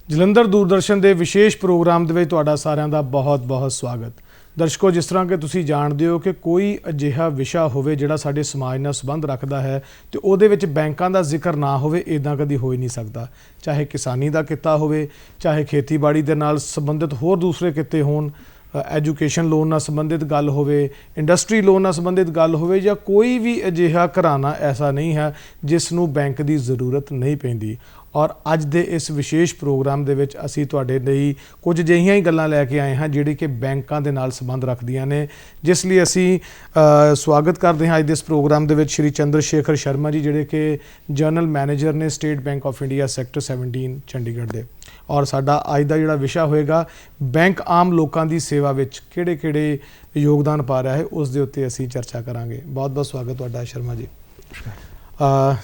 ਜਲੰਧਰ ਦੂਰਦਰਸ਼ਨ ਦੇ ਵਿਸ਼ੇਸ਼ ਪ੍ਰੋਗਰਾਮ ਦੇ ਵਿੱਚ ਤੁਹਾਡਾ ਸਾਰਿਆਂ ਦਾ ਬਹੁਤ-ਬਹੁਤ ਸਵਾਗਤ। ਦਰਸ਼ਕੋ, ਜਿਸ ਤਰ੍ਹਾਂ ਕਿ ਤੁਸੀਂ ਜਾਣਦੇ ਹੋ ਕਿ ਕੋਈ ਅਜਿਹਾ ਵਿਸ਼ਾ ਹੋਵੇ ਜਿਹੜਾ ਸਾਡੇ ਸਮਾਜ ਨਾਲ ਸੰਬੰਧ ਰੱਖਦਾ ਹੈ ਤੇ ਉਹਦੇ ਵਿੱਚ ਬੈਂਕਾਂ ਦਾ ਜ਼ਿਕਰ ਨਾ ਹੋਵੇ, ਇਦਾਂ ਕਦੀ ਹੋ ਹੀ ਨਹੀਂ ਸਕਦਾ। ਚਾਹੇ ਕਿਸਾਨੀ ਦਾ ਕਿੱਤਾ ਹੋਵੇ, ਚਾਹੇ ਖੇਤੀਬਾੜੀ ਦੇ ਨਾਲ ਸੰਬੰਧਿਤ ਹੋਰ ਦੂਸਰੇ ਕਿੱਤੇ ਹੋਣ, ਐਜੂਕੇਸ਼ਨ ਲੋਨ ਨਾਲ ਸੰਬੰਧਿਤ ਗੱਲ ਹੋਵੇ, ਇੰਡਸਟਰੀ ਲੋਨ ਨਾਲ ਸੰਬੰਧਿਤ ਗੱਲ ਹੋਵੇ, ਜਾਂ ਕੋਈ ਵੀ ਅਜਿਹਾ ਘਰਾਣਾ ਐਸਾ ਨਹੀਂ ਹੈ ਜਿਸ ਨੂੰ ਬੈਂਕ ਦੀ ਜ਼ਰੂਰਤ ਨਹੀਂ ਪੈਂਦੀ। ਔਰ ਅੱਜ ਦੇ ਇਸ ਵਿਸ਼ੇਸ਼ ਪ੍ਰੋਗਰਾਮ ਦੇ ਵਿੱਚ ਅਸੀਂ ਤੁਹਾਡੇ ਲਈ ਕੁਝ ਅਜਿਹੀਆਂ ਹੀ ਗੱਲਾਂ ਲੈ ਕੇ ਆਏ ਹਾਂ ਜਿਹੜੀ ਕਿ ਬੈਂਕਾਂ ਦੇ ਨਾਲ ਸੰਬੰਧ ਰੱਖਦੀਆਂ ਨੇ, ਜਿਸ ਲਈ ਅਸੀਂ ਸਵਾਗਤ ਕਰਦੇ ਹਾਂ ਅੱਜ ਦੇ ਇਸ ਪ੍ਰੋਗਰਾਮ ਦੇ ਵਿੱਚ ਸ਼੍ਰੀ ਚੰਦਰ ਸ਼ੇਖਰ ਸ਼ਰਮਾ ਜੀ, ਜਿਹੜੇ ਕਿ ਜਨਰਲ ਮੈਨੇਜਰ ਨੇ state bank of India sector 17 Chandigarh ਦੇ। ਔਰ ਸਾਡਾ ਅੱਜ ਦਾ ਜਿਹੜਾ ਵਿਸ਼ਾ ਹੋਏਗਾ, ਬੈਂਕ ਆਮ ਲੋਕਾਂ ਦੀ ਸੇਵਾ ਵਿੱਚ ਕਿਹੜੇ ਯੋਗਦਾਨ ਪਾ ਰਿਹਾ ਹੈ, ਉਸ ਦੇ ਉੱਤੇ ਅਸੀਂ ਚਰਚਾ ਕਰਾਂਗੇ। ਬਹੁਤ ਸਵਾਗਤ ਤੁਹਾਡਾ ਸ਼ਰਮਾ ਜੀ।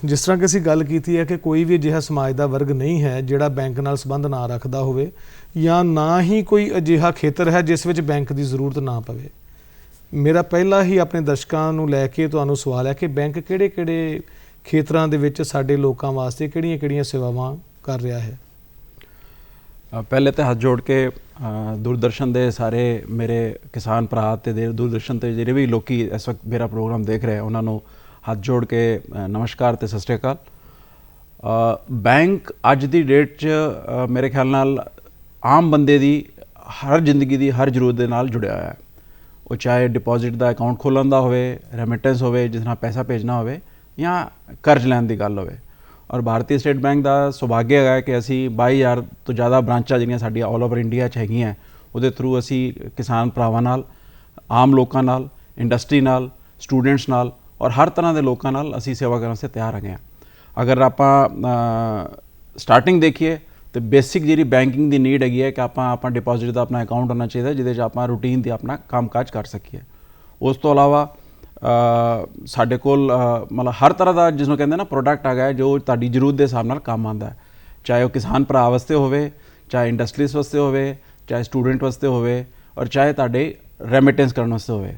ਜਿਸ ਤਰ੍ਹਾਂ ਕਿ ਅਸੀਂ ਗੱਲ ਕੀਤੀ ਹੈ ਕਿ ਕੋਈ ਵੀ ਅਜਿਹਾ ਸਮਾਜ ਦਾ ਵਰਗ ਨਹੀਂ ਹੈ ਜਿਹੜਾ ਬੈਂਕ ਨਾਲ ਸੰਬੰਧ ਨਾ ਰੱਖਦਾ ਹੋਵੇ, ਜਾਂ ਨਾ ਹੀ ਕੋਈ ਅਜਿਹਾ ਖੇਤਰ ਹੈ ਜਿਸ ਵਿੱਚ ਬੈਂਕ ਦੀ ਜ਼ਰੂਰਤ ਨਾ ਪਵੇ। ਮੇਰਾ ਪਹਿਲਾ ਹੀ ਆਪਣੇ ਦਰਸ਼ਕਾਂ ਨੂੰ ਲੈ ਕੇ ਤੁਹਾਨੂੰ ਸਵਾਲ ਹੈ ਕਿ ਬੈਂਕ ਕਿਹੜੇ ਖੇਤਰਾਂ ਦੇ ਵਿੱਚ ਸਾਡੇ ਲੋਕਾਂ ਵਾਸਤੇ ਕਿਹੜੀਆਂ ਸੇਵਾਵਾਂ ਕਰ ਰਿਹਾ ਹੈ। ਪਹਿਲੇ ਤਾਂ ਹੱਥ ਜੋੜ ਕੇ ਦੂਰਦਰਸ਼ਨ ਦੇ ਸਾਰੇ ਮੇਰੇ ਕਿਸਾਨ ਭਰਾ ਤੇ ਦੂਰਦਰਸ਼ਨ ਤੇ ਜਿਹੜੇ ਵੀ ਲੋਕੀ ਇਸ ਵਕਤ ਮੇਰਾ ਪ੍ਰੋਗਰਾਮ ਦੇਖ ਰਹੇ ਉਹਨਾਂ ਨੂੰ ਹੱਥ ਜੋੜ ਕੇ ਨਮਸਕਾਰ ਤੇ ਸਤਿ ਸ਼੍ਰੀ ਅਕਾਲ। ਬੈਂਕ ਅੱਜ ਦੀ ਡੇਟ 'ਚ ਮੇਰੇ ਖਿਆਲ ਨਾਲ ਆਮ ਬੰਦੇ ਦੀ ਹਰ ਜ਼ਿੰਦਗੀ ਦੀ ਹਰ ਜ਼ਰੂਰਤ ਦੇ ਨਾਲ ਜੁੜਿਆ ਹੋਇਆ ਹੈ। ਉਹ ਚਾਹੇ ਡਿਪੋਜ਼ਿਟ ਦਾ ਅਕਾਊਂਟ ਖੋਲ੍ਹਣ ਦਾ ਹੋਵੇ, ਰੈਮਿਟੈਂਸ ਹੋਵੇ ਜਿਸ ਨਾਲ ਪੈਸਾ ਭੇਜਣਾ ਹੋਵੇ, ਜਾਂ ਕਰਜ਼ ਲੈਣ ਦੀ ਗੱਲ ਹੋਵੇ। ਔਰ ਭਾਰਤੀ ਸਟੇਟ ਬੈਂਕ ਦਾ ਸੁਭਾਗਿਆ ਹੈਗਾ ਕਿ ਅਸੀਂ 22,000 ਤੋਂ ਜ਼ਿਆਦਾ ਬ੍ਰਾਂਚਾਂ ਜਿਹੜੀਆਂ ਸਾਡੀਆਂ ਆਲ ਓਵਰ ਇੰਡੀਆ 'ਚ ਹੈਗੀਆਂ, ਉਹਦੇ ਥਰੂ ਅਸੀਂ ਕਿਸਾਨ ਭਰਾਵਾਂ ਨਾਲ, ਆਮ ਲੋਕਾਂ ਨਾਲ, ਇੰਡਸਟਰੀ ਨਾਲ, ਸਟੂਡੈਂਟਸ ਨਾਲ ਔਰ ਹਰ ਤਰ੍ਹਾਂ ਦੇ ਲੋਕਾਂ ਨਾਲ ਅਸੀਂ ਸੇਵਾ ਕਰਨ ਵਾਸਤੇ ਤਿਆਰ ਹੈਗੇ ਹਾਂ। ਅਗਰ ਆਪਾਂ ਸਟਾਰਟਿੰਗ ਦੇਖੀਏ ਤਾਂ ਬੇਸਿਕ ਜਿਹੜੀ ਬੈਂਕਿੰਗ ਦੀ ਨੀਡ ਹੈਗੀ ਹੈ ਕਿ ਆਪਾਂ ਡਿਪੋਜ਼ਿਟ ਦਾ ਆਪਣਾ ਅਕਾਊਂਟ ਹੋਣਾ ਚਾਹੀਦਾ ਜਿਹਦੇ 'ਚ ਆਪਾਂ ਰੂਟੀਨ ਦੀ ਆਪਣਾ ਕੰਮਕਾਜ ਕਰ ਸਕੀਏ। ਉਸ ਤੋਂ ਇਲਾਵਾ ਸਾਡੇ ਕੋਲ ਮਤਲਬ ਹਰ ਤਰ੍ਹਾਂ ਦਾ ਜਿਸਨੂੰ ਕਹਿੰਦੇ ਨਾ ਪ੍ਰੋਡਕਟ ਹੈਗਾ ਜੋ ਤੁਹਾਡੀ ਜ਼ਰੂਰਤ ਦੇ ਹਿਸਾਬ ਨਾਲ ਕੰਮ ਆਉਂਦਾ ਹੈ, ਚਾਹੇ ਉਹ ਕਿਸਾਨ ਭਰਾ ਵਾਸਤੇ ਹੋਵੇ, ਚਾਹੇ ਇੰਡਸਟਰੀਜ਼ ਵਾਸਤੇ ਹੋਵੇ, ਚਾਹੇ ਸਟੂਡੈਂਟ ਵਾਸਤੇ ਹੋਵੇ, ਔਰ ਚਾਹੇ ਤੁਹਾਡੇ ਰੈਮਿਟੈਂਸ ਕਰਨ ਵਾਸਤੇ ਹੋਵੇ।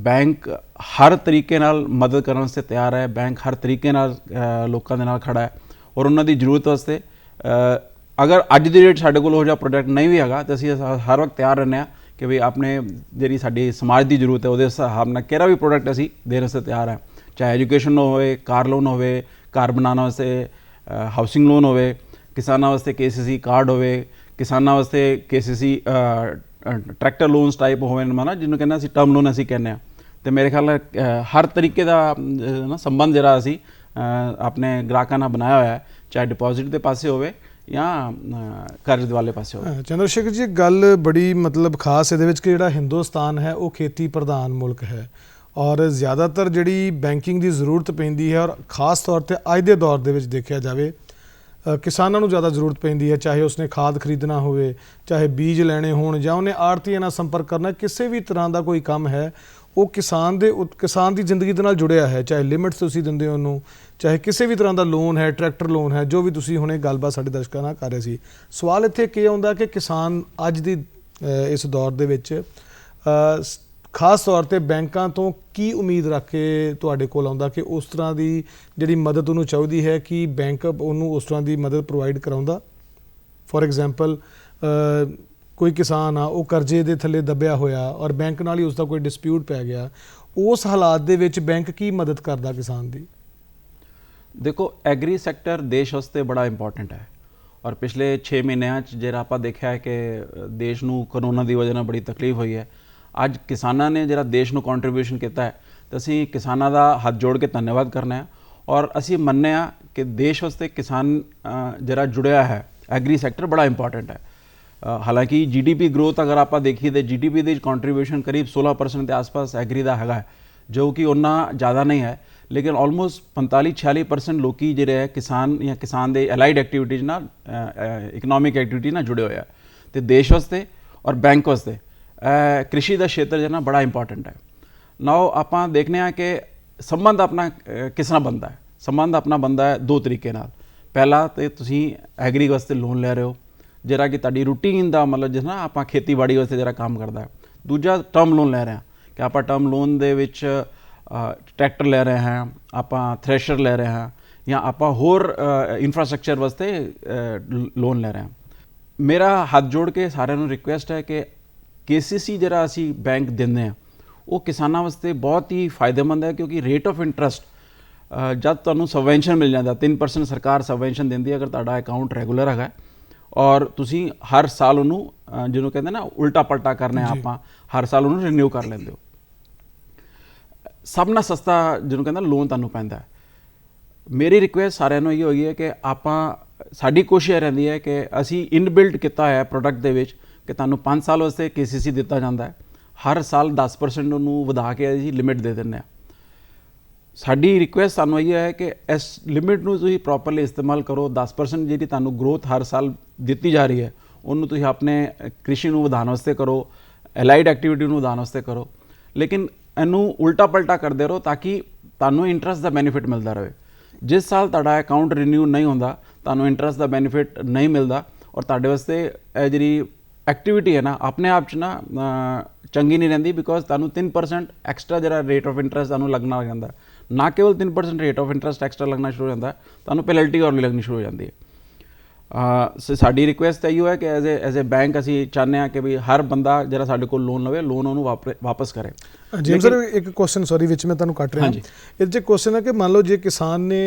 ਬੈਂਕ ਹਰ ਤਰੀਕੇ ਨਾਲ ਮਦਦ ਕਰਨ ਵਾਸਤੇ ਤਿਆਰ ਹੈ। ਬੈਂਕ ਹਰ ਤਰੀਕੇ ਨਾਲ ਲੋਕਾਂ ਦੇ ਨਾਲ ਖੜਾ ਹੈ ਔਰ ਉਹਨਾਂ ਦੀ ਜ਼ਰੂਰਤ ਵਾਸਤੇ ਅਗਰ ਅੱਜ ਦੀ ਡੇਟ ਸਾਡੇ ਕੋਲ ਉਹ ਜਿਹਾ ਪ੍ਰੋਡਕਟ ਨਹੀਂ ਵੀ ਹੈਗਾ ਤਾਂ ਅਸੀਂ ਹਰ ਵਕਤ ਤਿਆਰ ਰਹਿੰਦੇ ਹਾਂ ਕਿ ਵੀ ਆਪਣੇ ਜਿਹੜੀ ਸਾਡੀ ਸਮਾਜ ਦੀ ਜ਼ਰੂਰਤ ਹੈ ਉਹਦੇ ਹਿਸਾਬ ਨਾਲ ਕਿਹੜਾ ਵੀ ਪ੍ਰੋਡਕਟ ਅਸੀਂ ਦੇਣ ਵਾਸਤੇ ਤਿਆਰ ਹੈ। ਚਾਹੇ ਐਜੂਕੇਸ਼ਨ ਹੋਵੇ, ਕਾਰ ਲੋਨ ਹੋਵੇ, ਘਰ ਬਣਾਉਣ ਵਾਸਤੇ ਹਾਊਸਿੰਗ ਲੋਨ ਹੋਵੇ, ਕਿਸਾਨਾਂ ਵਾਸਤੇ KCC ਕਾਰਡ ਹੋਵੇ, ਕਿਸਾਨਾਂ ਵਾਸਤੇ KCC ਟਰੈਕਟਰ ਲੋਨਸ ਟਾਈਪ ਹੋਵੇ ਨਾ, ਜਿਹਨੂੰ ਕਹਿੰਦੇ ਅਸੀਂ ਟਰਮ ਲੋਨ ਅਸੀਂ ਕਹਿੰਦੇ ਹਾਂ। ਅਤੇ ਮੇਰੇ ਖਿਆਲ ਨਾਲ ਹਰ ਤਰੀਕੇ ਦਾ ਨਾ ਸੰਬੰਧ ਜਿਹੜਾ ਅਸੀਂ ਆਪਣੇ ਗ੍ਰਾਹਕਾਂ ਨਾਲ ਬਣਾਇਆ ਹੋਇਆ ਹੈ, ਚਾਹੇ ਡਿਪੋਜ਼ਿਟ ਦੇ ਪਾਸੇ ਹੋਵੇ ਜਾਂ ਕਰਜ਼ ਵਾਲੇ ਪਾਸੇ ਹੋਵੇ। ਚੰਦਰ ਸ਼ੇਖਰ ਜੀ, ਗੱਲ ਬੜੀ ਮਤਲਬ ਖਾਸ ਇਹਦੇ ਵਿੱਚ ਕਿ ਜਿਹੜਾ ਹਿੰਦੁਸਤਾਨ ਹੈ ਉਹ ਖੇਤੀ ਪ੍ਰਧਾਨ ਮੁਲਕ ਹੈ ਔਰ ਜ਼ਿਆਦਾਤਰ ਜਿਹੜੀ ਬੈਂਕਿੰਗ ਦੀ ਜ਼ਰੂਰਤ ਪੈਂਦੀ ਹੈ, ਔਰ ਖ਼ਾਸ ਤੌਰ 'ਤੇ ਅੱਜ ਦੇ ਦੌਰ ਦੇ ਵਿੱਚ ਦੇਖਿਆ ਜਾਵੇ ਕਿਸਾਨਾਂ ਨੂੰ ਜ਼ਿਆਦਾ ਜ਼ਰੂਰਤ ਪੈਂਦੀ ਹੈ। ਚਾਹੇ ਉਸਨੇ ਖਾਦ ਖਰੀਦਣਾ ਹੋਵੇ, ਚਾਹੇ ਬੀਜ ਲੈਣੇ ਹੋਣ, ਜਾਂ ਉਹਨੇ ਆੜ੍ਹਤੀਆਂ ਨਾਲ ਸੰਪਰਕ ਕਰਨਾ, ਕਿਸੇ ਵੀ ਤਰ੍ਹਾਂ ਦਾ ਕੋਈ ਕੰਮ ਹੈ ਉਹ ਕਿਸਾਨ ਦੀ ਜ਼ਿੰਦਗੀ ਦੇ ਨਾਲ ਜੁੜਿਆ ਹੈ। ਚਾਹੇ ਲਿਮਿਟਸ ਤੁਸੀਂ ਦਿੰਦੇ ਹੋ ਉਹਨੂੰ, ਚਾਹੇ ਕਿਸੇ ਵੀ ਤਰ੍ਹਾਂ ਦਾ ਲੋਨ ਹੈ, ਟਰੈਕਟਰ ਲੋਨ ਹੈ, ਜੋ ਵੀ ਤੁਸੀਂ ਹੁਣੇ ਗੱਲਬਾਤ ਸਾਡੇ ਦਰਸ਼ਕਾਂ ਨਾਲ ਕਰ ਰਹੇ ਸੀ। ਸਵਾਲ ਇੱਥੇ ਕੀ ਆਉਂਦਾ ਕਿ ਕਿਸਾਨ ਅੱਜ ਦੀ ਇਸ ਦੌਰ ਦੇ ਵਿੱਚ ਖਾਸ ਤੌਰ 'ਤੇ ਬੈਂਕਾਂ ਤੋਂ ਕੀ ਉਮੀਦ ਰੱਖ ਕੇ ਤੁਹਾਡੇ ਕੋਲ ਆਉਂਦਾ ਕਿ ਉਸ ਤਰ੍ਹਾਂ ਦੀ ਜਿਹੜੀ ਮਦਦ ਉਹਨੂੰ ਚਾਹੀਦੀ ਹੈ ਕਿ ਬੈਂਕ ਉਹਨੂੰ ਉਸ ਤਰ੍ਹਾਂ ਦੀ ਮਦਦ ਪ੍ਰੋਵਾਈਡ ਕਰਾਉਂਦਾ। ਫੋਰ ਐਗਜ਼ਾਮਪਲ, ਕੋਈ ਕਿਸਾਨ ਆ, ਉਹ ਕਰਜ਼ੇ ਦੇ ਥੱਲੇ ਦੱਬਿਆ ਹੋਇਆ ਔਰ ਬੈਂਕ ਨਾਲ ਹੀ ਉਸਦਾ ਕੋਈ ਡਿਸਪਿਊਟ ਪੈ ਗਿਆ, ਉਸ ਹਾਲਾਤ ਦੇ ਵਿੱਚ ਬੈਂਕ ਕੀ ਮਦਦ ਕਰਦਾ ਕਿਸਾਨ ਦੀ? ਦੇਖੋ, ਐਗਰੀ ਸੈਕਟਰ ਦੇਸ਼ ਵਾਸਤੇ ਬੜਾ ਇੰਪੋਰਟੈਂਟ ਹੈ ਔਰ ਪਿਛਲੇ 6 ਮਹੀਨਿਆਂ 'ਚ ਜਿਹੜਾ ਆਪਾਂ ਦੇਖਿਆ ਹੈ ਕਿ ਦੇਸ਼ ਨੂੰ ਕਰੋਨਾ ਦੀ ਵਜ੍ਹਾ ਨਾਲ ਬੜੀ ਤਕਲੀਫ ਹੋਈ ਹੈ। ਅੱਜ ਕਿਸਾਨਾਂ ਨੇ ਜਿਹੜਾ ਦੇਸ਼ ਨੂੰ ਕੰਟਰੀਬਿਊਸ਼ਨ ਕੀਤਾ ਹੈ ਤਾਂ ਅਸੀਂ ਕਿਸਾਨਾਂ ਦਾ ਹੱਥ ਜੋੜ ਕੇ ਧੰਨਵਾਦ ਕਰਨਾ ਹੈ ਔਰ ਅਸੀਂ ਮੰਨਦੇ ਹਾਂ ਕਿ ਦੇਸ਼ ਵਾਸਤੇ ਕਿਸਾਨ ਜਿਹੜਾ ਜੁੜਿਆ ਹੈ, ਐਗਰੀ ਸੈਕਟਰ ਬੜਾ ਇੰਪੋਰਟੈਂਟ ਹੈ। ਹਾਲਾਂਕਿ GDP ਗਰੋਥ ਅਗਰ ਆਪਾਂ ਦੇਖੀਏ ਤਾਂ GDP ਦੀ ਕੰਟਰੀਬਿਊਸ਼ਨ ਕਰੀਬ 16% ਦੇ ਆਸ-ਪਾਸ ਐਗਰੀ ਦਾ ਹੈਗਾ, ਜੋ ਕਿ ਉਹਨਾਂ ਜ਼ਿਆਦਾ ਨਹੀਂ ਹੈ, ਲੇਕਿਨ ਆਲਮੋਸਟ 45-46% ਲੋਕੀ ਜਿਹੜੇ ਹੈ ਕਿਸਾਨ ਜਾਂ ਕਿਸਾਨ ਦੇ ਅਲਾਈਡ ਐਕਟੀਵਿਟੀਜ਼ ਨਾਲ, ਇਕਨੋਮਿਕ ਐਕਟੀਵਿਟੀ ਨਾਲ ਜੁੜੇ ਹੋਏ ਆ। ਅਤੇ ਦੇਸ਼ ਵਾਸਤੇ ਔਰ ਬੈਂਕ ਵਾਸਤੇ ਕ੍ਰਿਸ਼ੀ ਦਾ ਖੇਤਰ ਜਿਹੜਾ ਬੜਾ ਇੰਪੋਰਟੈਂਟ ਹੈ। ਨਾਓ ਆਪਾਂ ਦੇਖਦੇ ਹਾਂ ਕਿ ਸੰਬੰਧ ਆਪਣਾ ਕਿਸ ਤਰ੍ਹਾਂ ਬਣਦਾ ਹੈ। ਸੰਬੰਧ ਆਪਣਾ ਬਣਦਾ ਹੈ ਦੋ ਤਰੀਕੇ ਨਾਲ। ਪਹਿਲਾ ਤਾਂ ਤੁਸੀਂ ਐਗਰੀ ਵਾਸਤੇ ਲੋਨ ਲੈ ਰਹੇ ਹੋ ਜਿਹੜਾ ਕਿ ਤੁਹਾਡੀ ਰੂਟੀਨ ਦਾ ਮਤਲਬ ਜਿਸ ਤਰ੍ਹਾਂ ਆਪਾਂ ਖੇਤੀਬਾੜੀ ਵਾਸਤੇ ਜਿਹੜਾ ਕੰਮ ਕਰਦਾ ਹੈ। ਦੂਜਾ ਟਰਮ ਲੋਨ ਲੈ ਰਹੇ ਹਾਂ ਕਿ ਆਪਾਂ ਟਰਮ ਲੋਨ ਦੇ ਵਿੱਚ ਟਰੈਕਟਰ ਲੈ ਰਹੇ ਹਾਂ, ਆਪਾਂ ਥ੍ਰੈਸ਼ਰ ਲੈ ਰਹੇ ਹਾਂ, ਜਾਂ ਆਪਾਂ ਹੋਰ ਇਨਫਰਾਸਟ੍ਰਕਚਰ ਵਾਸਤੇ ਲੋਨ ਲੈ ਰਹੇ ਹਾਂ। ਮੇਰਾ ਹੱਥ ਜੋੜ ਕੇ ਸਾਰਿਆਂ ਨੂੰ ਰਿਕੁਐਸਟ ਹੈ ਕਿ KCC ਜਿਹੜਾ ਅਸੀਂ ਬੈਂਕ ਦਿੰਦੇ ਹਾਂ ਉਹ ਕਿਸਾਨਾਂ ਵਾਸਤੇ ਬਹੁਤ ਹੀ ਫਾਇਦੇਮੰਦ ਹੈ, ਕਿਉਂਕਿ ਰੇਟ ਆਫ ਇੰਟਰਸਟ ਜਦ ਤੁਹਾਨੂੰ ਸਬਵੈਂਸ਼ਨ ਮਿਲ ਜਾਂਦਾ 3% ਸਰਕਾਰ ਸਬਵੈਂਸ਼ਨ ਦਿੰਦੀ ਹੈ ਅਗਰ ਤੁਹਾਡਾ ਅਕਾਊਂਟ ਰੈਗੂਲਰ ਹੈਗਾ ਔਰ ਤੁਸੀਂ ਹਰ ਸਾਲ ਉਹਨੂੰ ਜਿਹਨੂੰ ਕਹਿੰਦੇ ਨਾ ਉਲਟਾ ਪਲਟਾ ਕਰਨਾ ਆਪਾਂ ਹਰ ਸਾਲ ਉਹਨੂੰ ਰੀਨਿਊ ਕਰ ਲੈਂਦੇ ਹੋ। ਸਭ ਨਾਲ ਸਸਤਾ ਜਿਹਨੂੰ ਕਹਿੰਦਾ ਲੋਨ ਤੁਹਾਨੂੰ ਪੈਂਦਾ ਹੈ। ਮੇਰੀ ਰਿਕੁਐਸਟ ਸਾਰਿਆਂ ਨੂੰ ਇਹ ਹੋਈ ਹੈ ਕਿ ਆਪਾਂ ਸਾਡੀ ਕੋਸ਼ਿਸ਼ ਰਹਿੰਦੀ ਹੈ ਕਿ ਅਸੀਂ ਇਨਬਿਲਟ ਕੀਤਾ ਹੋਇਆ ਪ੍ਰੋਡਕਟ ਦੇ ਵਿੱਚ ਕਿ ਤੁਹਾਨੂੰ 5 ਸਾਲ ਵਾਸਤੇ KCC ਦਿੱਤਾ ਜਾਂਦਾ ਹੈ, ਹਰ ਸਾਲ 10% ਉਹਨੂੰ ਵਧਾ ਕੇ ਅਸੀਂ ਲਿਮਿਟ ਦੇ ਦਿੰਦੇ ਹਾਂ। ਸਾਡੀ ਰਿਕੁਐਸਟ ਸਾਨੂੰ ਇਹ ਹੈ ਕਿ ਇਸ ਲਿਮਿਟ ਨੂੰ ਤੁਸੀਂ ਪ੍ਰੋਪਰਲੀ ਇਸਤੇਮਾਲ ਕਰੋ। 10% ਜਿਹੜੀ ਤੁਹਾਨੂੰ ਗਰੋਥ ਹਰ ਸਾਲ ਦਿੱਤੀ ਜਾ ਰਹੀ ਹੈ ਉਹਨੂੰ ਤੁਸੀਂ ਆਪਣੇ ਕ੍ਰਿਸ਼ੀ ਨੂੰ ਵਧਾਉਣ ਵਾਸਤੇ ਕਰੋ, ਐਲਾਈਡ ਐਕਟੀਵਿਟੀ ਨੂੰ ਵਧਾਉਣ ਵਾਸਤੇ ਕਰੋ, ਲੇਕਿਨ ਇਹਨੂੰ ਉਲਟਾ ਪਲਟਾ ਕਰਦੇ ਰਹੋ ਤਾਂ ਕਿ ਤੁਹਾਨੂੰ ਇੰਟਰਸਟ ਦਾ ਬੈਨੀਫਿਟ ਮਿਲਦਾ ਰਹੇ। ਜਿਸ ਸਾਲ ਤੁਹਾਡਾ ਅਕਾਊਂਟ ਰੀਨਿਊ ਨਹੀਂ ਹੁੰਦਾ ਤੁਹਾਨੂੰ ਇੰਟਰਸਟ ਦਾ ਬੈਨੀਫਿਟ ਨਹੀਂ ਮਿਲਦਾ ਔਰ ਤੁਹਾਡੇ ਵਾਸਤੇ ਇਹ ਜਿਹੜੀ ਐਕਟੀਵਿਟੀ ਹੈ ਨਾ ਆਪਣੇ ਆਪ 'ਚ ਨਾ ਚੰਗੀ ਨਹੀਂ ਰਹਿੰਦੀ, ਬਿਕੋਜ਼ ਤੁਹਾਨੂੰ 3% ਐਕਸਟਰਾ ਜਿਹੜਾ ਰੇਟ ਆਫ ਇੰਟਰਸਟ ਤੁਹਾਨੂੰ ਲੱਗਣਾ ਲੱਗ ਜਾਂਦਾ। ਨਾ ਕੇਵਲ 3% ਰੇਟ ਆਫ ਇੰਟਰਸਟ ਐਕਸਟਰਾ ਲੱਗਣਾ ਸ਼ੁਰੂ ਹੋ ਜਾਂਦਾ, ਤੁਹਾਨੂੰ ਪੈਨਲਟੀ ਹੋਰ ਵੀ ਲੱਗਣੀ ਸ਼ੁਰੂ ਹੋ ਜਾਂਦੀ ਹੈ। ਸਾਡੀ ਰਿਕੁਐਸਟ ਇਹੋ ਹੈ ਕਿ ਐਜ਼ ਏ ਬੈਂਕ ਅਸੀਂ ਚਾਹੁੰਦੇ ਹਾਂ ਕਿ ਵੀ ਹਰ ਬੰਦਾ ਜਿਹੜਾ ਸਾਡੇ ਕੋਲ ਲੋਨ ਲਵੇ ਲੋਨ ਉਹਨੂੰ ਵਾਪਸ ਕਰੇ। ਜੀ ਸਰ, ਇੱਕ ਕੁਐਸਚਨ ਸੌਰੀ ਵਿੱਚ ਮੈਂ ਤੁਹਾਨੂੰ ਕੱਟ ਰਿਹਾ। ਇਹਦੇ 'ਚ ਕੁਐਸਚਨ ਹੈ ਕਿ ਮੰਨ ਲਓ ਜੇ ਕਿਸਾਨ ਨੇ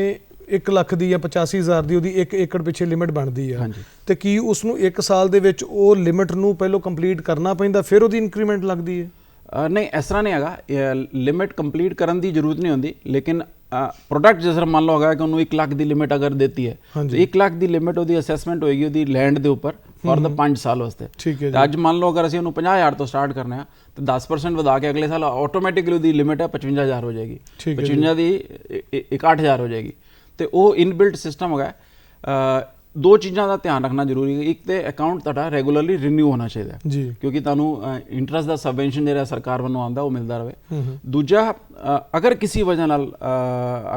1 ਲੱਖ ਦੀ ਜਾਂ 85,000 ਦੀ ਉਹਦੀ 1 ਏਕੜ ਪਿੱਛੇ ਲਿਮਿਟ ਬਣਦੀ ਹੈ ਤੇ ਕੀ ਉਸ ਨੂੰ 1 ਸਾਲ ਦੇ ਵਿੱਚ ਉਹ ਲਿਮਿਟ ਨੂੰ ਪਹਿਲਾਂ ਕੰਪਲੀਟ ਕਰਨਾ ਪੈਂਦਾ ਫਿਰ ਉਹਦੀ ਇੰਕਰੀਮੈਂਟ ਲੱਗਦੀ ਹੈ? ਨਹੀਂ, ਇਸ ਤਰ੍ਹਾਂ ਨਹੀਂ ਹੈਗਾ। ਲਿਮਿਟ ਕੰਪਲੀਟ ਕਰਨ ਦੀ ਜ਼ਰੂਰਤ ਨਹੀਂ ਹੁੰਦੀ, ਲੇਕਿਨ ਪ੍ਰੋਡਕਟ ਜਿਸ ਤਰ੍ਹਾਂ ਮੰਨ ਲਓ ਹੈਗਾ ਕਿ ਉਹਨੂੰ 1 ਲੱਖ ਦੀ ਲਿਮਿਟ ਅਗਰ ਦਿੱਤੀ ਹੈ ਤਾਂ 1 ਲੱਖ ਦੀ ਲਿਮਿਟ ਉਹਦੀ ਅਸੈਸਮੈਂਟ ਹੋਏਗੀ ਉਹਦੀ ਲੈਂਡ ਦੇ ਉੱਪਰ ਫॉर द 5 ਸਾਲ ਵਾਸਤੇ। ਤੇ ਅੱਜ ਮੰਨ ਲਓ ਅਗਰ ਅਸੀਂ ਉਹਨੂੰ 50,000 ਤੋਂ ਸਟਾਰਟ ਕਰਨਾ ਹੈ ਤਾਂ 10% ਵਧਾ ਕੇ ਅਗਲੇ ਸਾਲ ਆਟੋਮੈਟਿਕਲੀ ਉਹਦੀ ਲਿਮਿਟ ਹੈ 55,000 ਹੋ ਜਾਏਗੀ, 55 ਦੀ 61,000 ਹੋ ਜਾਏਗੀ। ਤੇ ਉਹ ਇਨਬਿਲਟ ਸਿਸਟਮ ਹੈਗਾ। ਦੋ ਚੀਜ਼ਾਂ ਦਾ ਧਿਆਨ ਰੱਖਣਾ ਜ਼ਰੂਰੀ ਹੈ। ਇੱਕ ਤੇ ਅਕਾਊਂਟ ਤੁਹਾਡਾ ਰੈਗੂਲਰਲੀ ਰੀਨਿਊ ਹੋਣਾ ਚਾਹੀਦਾ ਜੀ, ਕਿਉਂਕਿ ਤੁਹਾਨੂੰ ਇੰਟਰਸਟ ਦਾ ਸਬਵੈਂਸ਼ਨ ਜਿਹੜਾ ਸਰਕਾਰ ਵੱਲੋਂ ਆਉਂਦਾ ਉਹ ਮਿਲਦਾ ਰਹੇ। ਦੂਜਾ, ਅਗਰ ਕਿਸੇ ਵਜ੍ਹਾ ਨਾਲ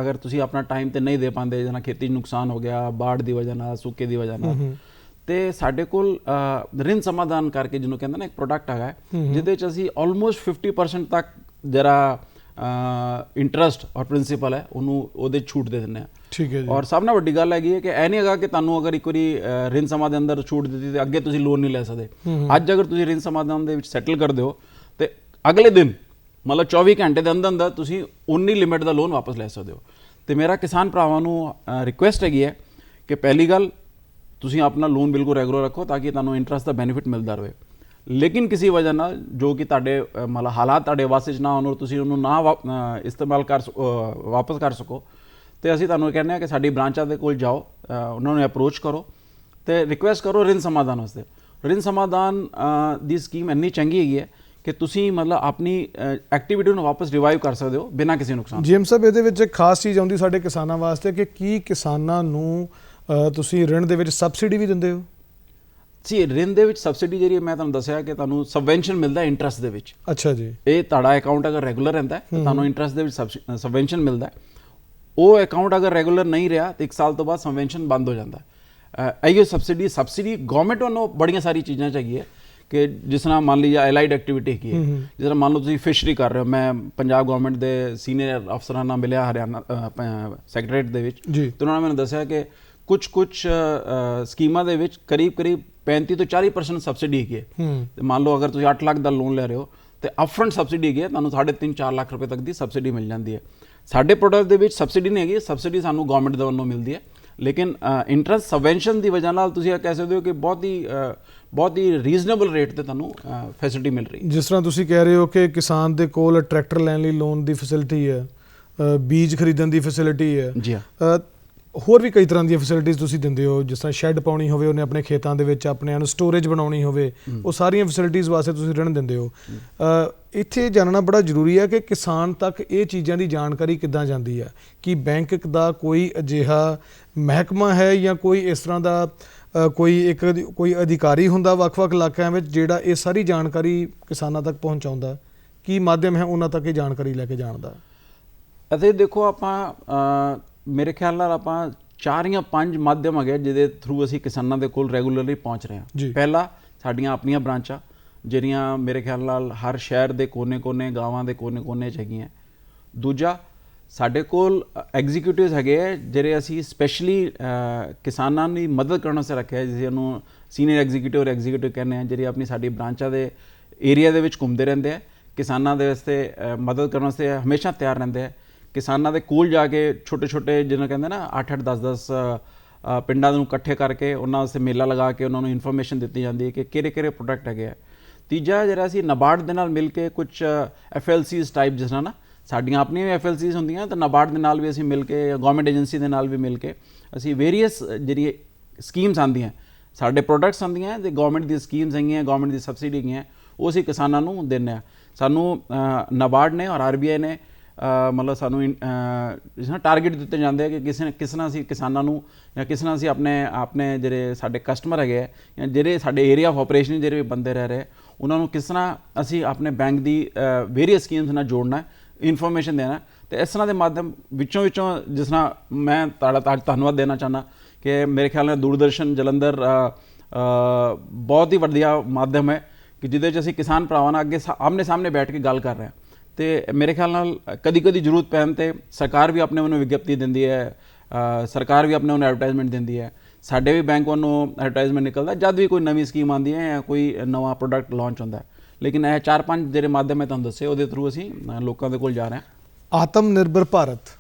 ਅਗਰ ਤੁਸੀਂ ਆਪਣਾ ਟਾਈਮ ਤੇ ਨਹੀਂ ਦੇ ਪਾਉਂਦੇ, ਜਿਵੇਂ ਖੇਤੀ ਨੁਕਸਾਨ ਹੋ ਗਿਆ, ਬਾੜ ਦੀ ਵਜ੍ਹਾ ਨਾਲ, ਸੂਕੇ ਦੀ ਵਜ੍ਹਾ ਨਾਲ, ਤੇ ਸਾਡੇ ਕੋਲ ਰਿਣ ਸਮਾਧਾਨ ਕਰਕੇ ਜਿਹਨੂੰ ਕਹਿੰਦੇ ਨਾ ਇੱਕ ਪ੍ਰੋਡਕਟ ਹੈਗਾ ਜਿਹਦੇ 'ਚ ਅਸੀਂ ਆਲਮੋਸਟ 50% ਤੱਕ ਜਿਹੜਾ ਇੰਟਰਸਟ ਔਰ ਪ੍ਰਿੰਸੀਪਲ ਹੈ ਉਹਨੂੰ ਉਹਦੇ ਛੂਟ ਦੇ ਦਿੰਦੇ ਹਾਂ। ਠੀਕ ਹੈ ਜੀ। ਔਰ ਸਭ ਨਾਲ ਵੱਡੀ ਗੱਲ ਹੈਗੀ ਹੈ ਕਿ ਇਹ ਨਹੀਂ ਹੈਗਾ ਕਿ ਤੁਹਾਨੂੰ ਅਗਰ ਇੱਕ ਵਾਰੀ ਰਿਣ ਸਮਾਂ ਦੇ ਅੰਦਰ ਛੂਟ ਦਿੱਤੀ ਤੇ ਅੱਗੇ ਤੁਸੀਂ ਲੋਨ ਨਹੀਂ ਲੈ ਸਕਦੇ। ਅੱਜ ਅਗਰ ਤੁਸੀਂ ਰਿਣ ਸਮਾਧਾਨ ਦੇ ਵਿੱਚ ਸੈਟਲ ਕਰਦੇ ਹੋ ਤੇ ਅਗਲੇ ਦਿਨ ਮਤਲਬ 24 ਘੰਟੇ ਦੇ ਅੰਦਰ ਅੰਦਰ ਤੁਸੀਂ ਉਨੀ ਲਿਮਿਟ ਦਾ ਲੋਨ ਵਾਪਸ ਲੈ ਸਕਦੇ ਹੋ। ਤੇ ਮੇਰਾ ਕਿਸਾਨ ਭਰਾਵਾਂ ਨੂੰ ਰਿਕੁਐਸਟ ਹੈਗੀ ਹੈ ਕਿ ਪਹਿਲੀ ਗੱਲ ਤੁਸੀਂ ਆਪਣਾ ਲੋਨ ਬਿਲਕੁਲ ਰੈਗੂਲਰ ਰੱਖੋ ਤਾਂ ਕਿ ਤੁਹਾਨੂੰ ਇੰਟਰਸਟ ਦਾ ਬੈਨੀਫਿਟ ਮਿਲਦਾ ਰਹੇ, ਲੇਕਿਨ ਕਿਸੇ ਵਜ੍ਹਾ ਨਾਲ ਜੋ ਕਿ ਤੁਹਾਡੇ ਮਤਲਬ ਹਾਲਾਤ ਤੁਹਾਡੇ ਵਾਸਤੇ 'ਚ ਨਾ ਹੋਣ ਔਰ ਤੁਸੀਂ ਉਹਨੂੰ ਨਾ ਇਸਤੇਮਾਲ ਵਾਪਸ ਕਰ ਸਕੋ, ਤੇ ਅਸੀਂ ਤੁਹਾਨੂੰ ਕਹਿੰਦੇ ਹਾਂ ਕਿ ਸਾਡੀ ਬ੍ਰਾਂਚਾਂ ਦੇ ਕੋਲ ਜਾਓ, ਉਹਨਾਂ ਨੂੰ ਅਪਰੋਚ ਕਰੋ ਤੇ ਰਿਕੁਐਸਟ ਕਰੋ ਰਿਣ ਸਮਾਧਾਨ ਵਾਸਤੇ। ਰਿਣ ਸਮਾਧਾਨ ਦੀ ਸਕੀਮ ਇੰਨੀ ਚੰਗੀ ਹੈਗੀ ਹੈ ਕਿ ਤੁਸੀਂ ਮਤਲਬ ਆਪਣੀ ਐਕਟੀਵਿਟੀ ਨੂੰ ਵਾਪਸ ਰਿਵਾਈਵ ਕਰ ਸਕਦੇ ਹੋ ਬਿਨਾਂ ਕਿਸੇ ਨੁਕਸਾਨ। ਜੀਐਮ ਸਾਹਿਬ, ਇਹਦੇ ਵਿੱਚ ਇੱਕ ਖਾਸ ਚੀਜ਼ ਆਉਂਦੀ ਸਾਡੇ ਕਿਸਾਨਾਂ ਵਾਸਤੇ ਕਿ ਕੀ ਕਿਸਾਨਾਂ ਨੂੰ ਤੁਸੀਂ ਰਿਣ ਦੇ ਵਿੱਚ ਸਬਸਿਡੀ ਵੀ ਦਿੰਦੇ ਹੋ? ਜੀ, ਰਿਣ ਦੇ ਵਿੱਚ ਸਬਸਿਡੀ ਜਿਹੜੀ ਮੈਂ ਤੁਹਾਨੂੰ ਦੱਸਿਆ ਕਿ ਤੁਹਾਨੂੰ ਸਬਵੈਂਸ਼ਨ ਮਿਲਦਾ ਇੰਟਰਸਟ ਦੇ ਵਿੱਚ। ਅੱਛਾ ਜੀ। ਇਹ ਤੁਹਾਡਾ ਅਕਾਊਂਟ ਅਗਰ ਰੈਗੂਲਰ ਰਹਿੰਦਾ ਤਾਂ ਤੁਹਾਨੂੰ ਇੰਟਰਸਟ ਦੇ ਵਿੱਚ ਸਬਵੈਂਸ਼ਨ ਮਿਲਦਾ। ਉਹ ਅਕਾਊਂਟ ਅਗਰ ਰੈਗੂਲਰ ਨਹੀਂ ਰਿਹਾ ਤਾਂ 1 ਸਾਲ ਤੋਂ ਬਾਅਦ ਸਬਵੈਂਸ਼ਨ ਬੰਦ ਹੋ ਜਾਂਦਾ। ਇਹੀ ਸਬਸਿਡੀ ਗਵਰਨਮੈਂਟ ਵੱਲੋਂ ਬੜੀਆਂ ਸਾਰੀ ਚੀਜ਼ਾਂ ਚਾਹੀਏ ਕਿ ਜਿਸ ਤਰ੍ਹਾਂ ਮੰਨ ਲਈਏ ਐਲਾਈਡ ਐਕਟੀਵਿਟੀ ਕੀ ਹੈ, ਜਿਸ ਤਰ੍ਹਾਂ ਮੰਨ ਲਓ ਤੁਸੀਂ ਫਿਸ਼ਰੀ ਕਰ ਰਹੇ ਹੋ। ਮੈਂ ਪੰਜਾਬ ਗਵਰਨਮੈਂਟ ਦੇ ਸੀਨੀਅਰ ਅਫਸਰਾਂ ਨਾਲ ਮਿਲਿਆ ਹਰਿਆਣਾ ਸੈਕਟਰੀਏਟ ਦੇ ਵਿੱਚ, ਤੇ ਉਹਨਾਂ ਨੇ ਮੈਨੂੰ ਦੱਸਿਆ ਕਿ ਕੁਝ ਸਕੀਮਾਂ ਦੇ ਵਿੱਚ ਕਰੀਬ 35 ਤੋਂ 40% ਸਬਸਿਡੀ ਹੈਗੀ ਹੈ। ਤੇ ਮੰਨ ਲਓ ਅਗਰ ਤੁਸੀਂ 8 ਲੱਖ ਦਾ ਲੋਨ ਲੈ ਰਹੇ ਹੋ ਤੇ ਅਪਫਰੰਟ ਸਬਸਿਡੀ ਹੈਗੀ ਹੈ, ਤੁਹਾਨੂੰ 3.5-4 ਲੱਖ ਰੁਪਏ ਤੱਕ ਦੀ ਸਬਸਿਡੀ ਮਿਲ ਜਾਂਦੀ ਹੈ। ਸਾਡੇ ਪ੍ਰੋਡਕਟ ਦੇ ਵਿੱਚ ਸਬਸਿਡੀ ਨਹੀਂ ਹੈਗੀ, ਸਬਸਿਡੀ ਸਾਨੂੰ ਗਵਰਨਮੈਂਟ ਦੇ ਵੱਲੋਂ ਮਿਲਦੀ ਹੈ, ਲੇਕਿਨ ਇੰਟਰਸਟ ਸਬਵੈਂਸ਼ਨ ਦੀ ਵਜ੍ਹਾ ਨਾਲ ਤੁਸੀਂ ਇਹ ਕਹਿ ਸਕਦੇ ਹੋ ਕਿ ਬਹੁਤ ਹੀ ਰੀਜ਼ਨੇਬਲ ਰੇਟ ਤੇ ਤੁਹਾਨੂੰ ਫੈਸਿਲਿਟੀ ਮਿਲ ਰਹੀ ਹੈ। ਜਿਸ ਤਰ੍ਹਾਂ ਤੁਸੀਂ ਕਹਿ ਰਹੇ ਹੋ ਕਿ ਕਿਸਾਨ ਦੇ ਕੋਲ ਟਰੈਕਟਰ ਲੈਣ ਲਈ ਲੋਨ ਦੀ ਫੈਸਿਲਿਟੀ ਹੈ, ਬੀਜ ਖਰੀਦਣ ਦੀ ਫੈਸਿਲਿਟੀ ਹੈ, ਜੀ ਹਾਂ, ਹੋਰ ਵੀ ਕਈ ਤਰ੍ਹਾਂ ਦੀਆਂ ਫੈਸਿਲਿਟੀਜ਼ ਤੁਸੀਂ ਦਿੰਦੇ ਹੋ। ਜਿਸ ਤਰ੍ਹਾਂ ਸ਼ੈੱਡ ਪਾਉਣੀ ਹੋਵੇ, ਉਹਨੇ ਆਪਣੇ ਖੇਤਾਂ ਦੇ ਵਿੱਚ ਆਪਣਿਆਂ ਨੂੰ ਸਟੋਰੇਜ ਬਣਾਉਣੀ ਹੋਵੇ, ਉਹ ਸਾਰੀਆਂ ਫੈਸਿਲਿਟੀਜ਼ ਵਾਸਤੇ ਤੁਸੀਂ ਰਿਣ ਦਿੰਦੇ ਹੋ। ਇੱਥੇ ਜਾਣਨਾ ਬੜਾ ਜ਼ਰੂਰੀ ਹੈ ਕਿ ਕਿਸਾਨ ਤੱਕ ਇਹ ਚੀਜ਼ਾਂ ਦੀ ਜਾਣਕਾਰੀ ਕਿੱਦਾਂ ਜਾਂਦੀ ਹੈ? ਕਿ ਬੈਂਕ ਦਾ ਕੋਈ ਅਜਿਹਾ ਮਹਿਕਮਾ ਹੈ ਜਾਂ ਕੋਈ ਇਸ ਤਰ੍ਹਾਂ ਦਾ ਕੋਈ ਅਧਿਕਾਰੀ ਹੁੰਦਾ ਵੱਖ-ਵੱਖ ਇਲਾਕਿਆਂ ਵਿੱਚ ਜਿਹੜਾ ਇਹ ਸਾਰੀ ਜਾਣਕਾਰੀ ਕਿਸਾਨਾਂ ਤੱਕ ਪਹੁੰਚਾਉਂਦਾ? ਕੀ ਮਾਧਿਅਮ ਹੈ ਉਹਨਾਂ ਤੱਕ ਇਹ ਜਾਣਕਾਰੀ ਲੈ ਕੇ ਜਾਣ ਦਾ? ਅਤੇ ਦੇਖੋ, ਆਪਾਂ ਮੇਰੇ ਖਿਆਲ ਨਾਲ ਆਪਾਂ 4 ਜਾਂ 5 ਮਾਧਿਅਮ ਹੈਗੇ ਜਿਹਦੇ ਥਰੂ ਅਸੀਂ ਕਿਸਾਨਾਂ ਦੇ ਕੋਲ ਰੈਗੂਲਰਲੀ ਪਹੁੰਚ ਰਹੇ ਹਾਂ। ਪਹਿਲਾ, ਸਾਡੀਆਂ ਆਪਣੀਆਂ ਬ੍ਰਾਂਚਾਂ ਜਿਹੜੀਆਂ ਮੇਰੇ ਖਿਆਲ ਨਾਲ ਹਰ ਸ਼ਹਿਰ ਦੇ ਕੋਨੇ-ਕੋਨੇ, ਗਾਵਾਂ ਦੇ ਕੋਨੇ-ਕੋਨੇ 'ਚ ਹੈਗੀਆਂ। ਦੂਜਾ, ਸਾਡੇ ਕੋਲ ਐਗਜ਼ੀਕਿਊਟਿਵਸ ਹੈਗੇ ਹੈ ਜਿਹੜੇ ਅਸੀਂ ਸਪੈਸ਼ਲੀ ਕਿਸਾਨਾਂ ਦੀ ਮਦਦ ਕਰਨ ਵਾਸਤੇ ਰੱਖਿਆ, ਜਿਸ ਨੂੰ ਸੀਨੀਅਰ ਐਗਜ਼ੀਕਿਊਟਿਵ ਔਰ ਐਗਜ਼ੀਕਿਊਟਿਵ ਕਹਿੰਦੇ ਆ, ਜਿਹੜੀ ਆਪਣੀ ਸਾਡੀ ਬ੍ਰਾਂਚਾਂ ਦੇ ਏਰੀਆ ਦੇ ਵਿੱਚ ਘੁੰਮਦੇ ਰਹਿੰਦੇ ਆ, ਕਿਸਾਨਾਂ ਦੇ ਵਾਸਤੇ ਮਦਦ ਕਰਨ ਵਾਸਤੇ ਹਮੇਸ਼ਾ ਤਿਆਰ ਰਹਿੰਦੇ ਆ। ਕਿਸਾਨਾਂ ਦੇ ਕੋਲ ਜਾ ਕੇ ਛੋਟੇ ਛੋਟੇ ਜਿਹਨੂੰ ਕਹਿੰਦੇ ਨਾ 8-8 10-10 ਪਿੰਡਾਂ ਨੂੰ ਇਕੱਠੇ ਕਰਕੇ ਉਹਨਾਂ ਵਾਸਤੇ ਮੇਲਾ ਲਗਾ ਕੇ ਉਹਨਾਂ ਨੂੰ ਇਨਫੋਰਮੇਸ਼ਨ ਦਿੱਤੀ ਜਾਂਦੀ ਹੈ ਕਿ ਕਿਹੜੇ ਪ੍ਰੋਡਕਟ ਹੈਗੇ ਆ। ਤੀਜਾ ਜਿਹੜਾ ਅਸੀਂ ਨਾਬਾਰਡ ਦੇ ਨਾਲ ਮਿਲ ਕੇ ਕੁਝ FLCs ਟਾਈਪ, ਜਿਸ ਤਰ੍ਹਾਂ ਨਾ ਸਾਡੀਆਂ ਆਪਣੀਆਂ ਵੀ FLCs ਹੁੰਦੀਆਂ ਤਾਂ ਨਾਬਾਰਡ ਦੇ ਨਾਲ ਵੀ ਅਸੀਂ ਮਿਲ ਕੇ, ਗਵਰਨਮੈਂਟ ਏਜੰਸੀ ਦੇ ਨਾਲ ਵੀ ਮਿਲ ਕੇ ਅਸੀਂ ਵੇਰੀਅਸ ਜਿਹੜੀ ਸਕੀਮਸ ਆਉਂਦੀਆਂ, ਸਾਡੇ ਪ੍ਰੋਡਕਟਸ ਆਉਂਦੀਆਂ ਤੇ ਗਵਰਨਮੈਂਟ ਦੀ ਸਕੀਮਸ ਹੈਗੀਆਂ, ਗਵਰਨਮੈਂਟ ਦੀ ਸਬਸਿਡੀ ਹੈਗੀਆਂ, ਉਹ ਅਸੀਂ ਕਿਸਾਨਾਂ ਨੂੰ ਦਿੰਦੇ ਹਾਂ। ਸਾਨੂੰ ਨਾਬਾਰਡ ਨੇ ਔਰ RBI ਨੇ ਮਤਲਬ ਸਾਨੂੰ ਜਿਸ ਤਰ੍ਹਾਂ ਟਾਰਗੇਟ ਦਿੱਤੇ ਜਾਂਦੇ ਆ ਕਿ ਕਿਸ ਨਾਲ ਅਸੀਂ ਕਿਸਾਨਾਂ ਨੂੰ ਜਾਂ ਕਿਸ ਨਾਲ ਅਸੀਂ ਆਪਣੇ ਜਿਹੜੇ ਸਾਡੇ ਕਸਟਮਰ ਹੈਗੇ ਆ ਜਾਂ ਜਿਹੜੇ ਸਾਡੇ ਏਰੀਆ ਆਫ ਆਪਰੇਸ਼ਨ ਜਿਹੜੇ ਬੰਦੇ ਰਹਿ ਰਹੇ ਉਹਨਾਂ ਨੂੰ ਕਿਸ ਤਰ੍ਹਾਂ ਅਸੀਂ ਆਪਣੇ ਬੈਂਕ ਦੀ ਵੇਰੀਅਸ ਸਕੀਮਸ ਨਾਲ ਜੋੜਨਾ, ਇਨਫੋਰਮੇਸ਼ਨ ਦੇਣਾ। ਤੇ ਇਸ ਤਰ੍ਹਾਂ ਦੇ ਮਾਧਿਅਮ ਵਿੱਚੋਂ ਜਿਸ ਤਰ੍ਹਾਂ ਮੈਂ ਤੁਹਾਡਾ ਧੰਨਵਾਦ ਦੇਣਾ ਚਾਹੁੰਦਾ ਕਿ ਮੇਰੇ ਖਿਆਲ ਨਾਲ ਦੂਰਦਰਸ਼ਨ ਜਲੰਧਰ ਬਹੁਤ ਹੀ ਵਧੀਆ ਮਾਧਿਅਮ ਹੈ ਕਿ ਜਿਹਦੇ 'ਚ ਅਸੀਂ ਕਿਸਾਨ ਭਰਾਵਾਂ ਨਾਲ ਅੱਗੇ ਆਮਨੇ ਸਾਹਮਣੇ ਬੈਠ ਕੇ ਗੱਲ ਕਰ ਰਹੇ ਹਾਂ। ਤੇ ਮੇਰੇ ਖਿਆਲ ਨਾਲ ਕਦੀ ਜ਼ਰੂਰਤ ਪੈਣ 'ਤੇ ਸਰਕਾਰ ਵੀ ਆਪਣੇ ਵੱਲੋਂ ਵਿਗਿਆਪਤੀ ਦਿੰਦੀ ਹੈ, ਸਰਕਾਰ ਵੀ ਆਪਣੇ ਵੱਲੋਂ ਐਡਵਰਟਾਈਜ਼ਮੈਂਟ ਦਿੰਦੀ ਹੈ, ਸਾਡੇ ਵੀ ਬੈਂਕ ਵੱਲੋਂ ਐਡਵਰਟਾਈਜ਼ਮੈਂਟ ਨਿਕਲਦਾ ਜਦ ਵੀ ਕੋਈ ਨਵੀਂ ਸਕੀਮ ਆਉਂਦੀ ਹੈ ਜਾਂ ਕੋਈ ਨਵਾਂ ਪ੍ਰੋਡਕਟ ਲਾਂਚ ਹੁੰਦਾ। ਲੇਕਿਨ ਇਹ 4-5 ਜਿਹੜੇ ਮਾਧਿਅਮ ਮੈਂ ਤੁਹਾਨੂੰ ਦੱਸੇ ਉਹਦੇ ਥਰੂ ਅਸੀਂ ਲੋਕਾਂ ਦੇ ਕੋਲ ਜਾ ਰਹੇ ਹਾਂ। ਆਤਮ ਨਿਰਭਰ ਭਾਰਤ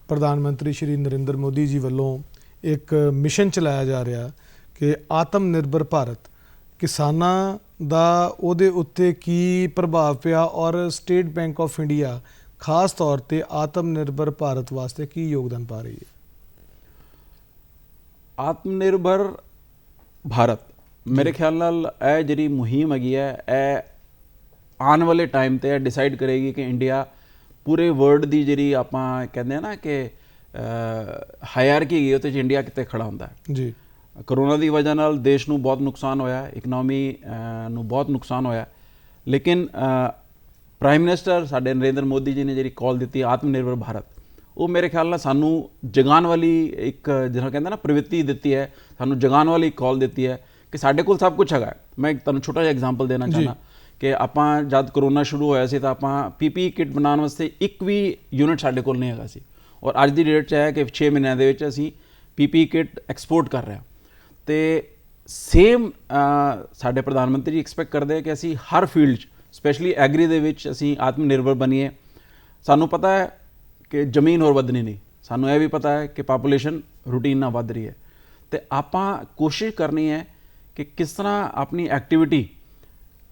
ਪ੍ਰਧਾਨ ਮੰਤਰੀ ਸ਼੍ਰੀ ਨਰਿੰਦਰ ਮੋਦੀ ਜੀ ਵੱਲੋਂ ਇੱਕ ਮਿਸ਼ਨ ਚਲਾਇਆ ਜਾ ਰਿਹਾ ਕਿ ਆਤਮ ਨਿਰਭਰ ਭਾਰਤ, ਕਿਸਾਨਾਂ ਦਾ ਉਹਦੇ ਉੱਤੇ ਕੀ ਪ੍ਰਭਾਵ ਪਿਆ ਔਰ ਸਟੇਟ ਬੈਂਕ ਆਫ ਇੰਡੀਆ ਖਾਸ ਤੌਰ ਤੇ ਆਤਮ ਨਿਰਭਰ ਭਾਰਤ ਵਾਸਤੇ ਕੀ ਯੋਗਦਾਨ ਪਾ ਰਹੀ ਹੈ? ਆਤਮ ਨਿਰਭਰ ਭਾਰਤ ਮੇਰੇ ਖਿਆਲ ਨਾਲ ਇਹ ਜਿਹੜੀ ਮੁਹਿੰਮ ਹੈਗੀ ਹੈ ਇਹ ਆਉਣ ਵਾਲੇ ਟਾਈਮ ਤੇ ਡਿਸਾਈਡ ਕਰੇਗੀ ਕਿ ਇੰਡੀਆ ਪੂਰੇ ਵਰਲਡ ਦੀ ਜਿਹੜੀ ਆਪਾਂ ਕਹਿੰਦੇ ਆ ਨਾ ਕਿ ਹਾਇਰਾਰਕੀ ਹੈਗੀ ਉਹਦੇ 'ਚ ਇੰਡੀਆ ਕਿਤੇ ਖੜਾ ਹੁੰਦਾ ਹੈ ਜੀ। ਕਰੋਨਾ ਦੀ ਵਜ੍ਹਾ ਨਾਲ ਦੇਸ਼ ਨੂੰ ਬਹੁਤ ਨੁਕਸਾਨ ਹੋਇਆ, ਇਕਨੋਮੀ ਨੂੰ ਬਹੁਤ ਨੁਕਸਾਨ ਹੋਇਆ, ਲੇਕਿਨ ਪ੍ਰਾਈਮ ਮਿਨਿਸਟਰ ਸਾਡੇ ਨਰਿੰਦਰ ਮੋਦੀ ਜੀ ਨੇ ਜਿਹੜੀ ਕਾਲ ਦਿੱਤੀ ਆਤਮ ਨਿਰਭਰ ਭਾਰਤ, ਉਹ ਮੇਰੇ ਖਿਆਲ ਨਾਲ ਸਾਨੂੰ ਜਗਾਉਣ ਵਾਲੀ ਇੱਕ ਜਿਹੜਾ ਕਹਿੰਦਾ ਨਾ ਪ੍ਰਵਿਰਤੀ ਦਿੱਤੀ ਹੈ, ਸਾਨੂੰ ਜਗਾਉਣ ਵਾਲੀ ਕਾਲ ਦਿੱਤੀ ਹੈ ਕਿ ਸਾਡੇ ਕੋਲ ਸਭ ਕੁਝ ਹੈਗਾ। ਮੈਂ ਤੁਹਾਨੂੰ ਛੋਟਾ ਜਿਹਾ ਐਗਜ਼ਾਮਪਲ ਦੇਣਾ ਚਾਹੁੰਦਾ ਕਿ ਆਪਾਂ ਜਦ ਕਰੋਨਾ ਸ਼ੁਰੂ ਹੋਇਆ ਸੀ ਤਾਂ ਆਪਾਂ PPE ਕਿੱਟ ਬਣਾਉਣ ਵਾਸਤੇ ਇੱਕ ਵੀ ਯੂਨਿਟ ਸਾਡੇ ਕੋਲ ਨਹੀਂ ਹੈਗਾ ਸੀ, ਔਰ ਅੱਜ ਦੀ ਡੇਟ 'ਚ ਹੈ ਕਿ 6 ਮਹੀਨਿਆਂ ਦੇ ਵਿੱਚ ਅਸੀਂ PPE ਕਿੱਟ ਐਕਸਪੋਰਟ ਕਰ ਰਹੇ ਹਾਂ। ਤੇ ਸੇਮ ਸਾਡੇ ਪ੍ਰਧਾਨ ਮੰਤਰੀ ਜੀ ਐਕਸਪੈਕਟ ਕਰਦੇ ਕਿ ਅਸੀਂ ਹਰ ਫੀਲਡ 'ਚ ਸਪੈਸ਼ਲੀ ਐਗਰੀ ਦੇ ਵਿੱਚ ਅਸੀਂ ਆਤਮ ਨਿਰਭਰ ਬਣੀਏ। ਸਾਨੂੰ ਪਤਾ ਹੈ ਕਿ ਜ਼ਮੀਨ ਹੋਰ ਵਧਣੀ ਨਹੀਂ, ਸਾਨੂੰ ਇਹ ਵੀ ਪਤਾ ਹੈ ਕਿ ਪਾਪੂਲੇਸ਼ਨ ਰੂਟੀਨ ਨਾਲ ਵੱਧ ਰਹੀ ਹੈ, ਤੇ ਆਪਾਂ ਕੋਸ਼ਿਸ਼ ਕਰਨੀ ਹੈ ਕਿ ਕਿਸ ਤਰ੍ਹਾਂ ਆਪਣੀ ਐਕਟੀਵਿਟੀ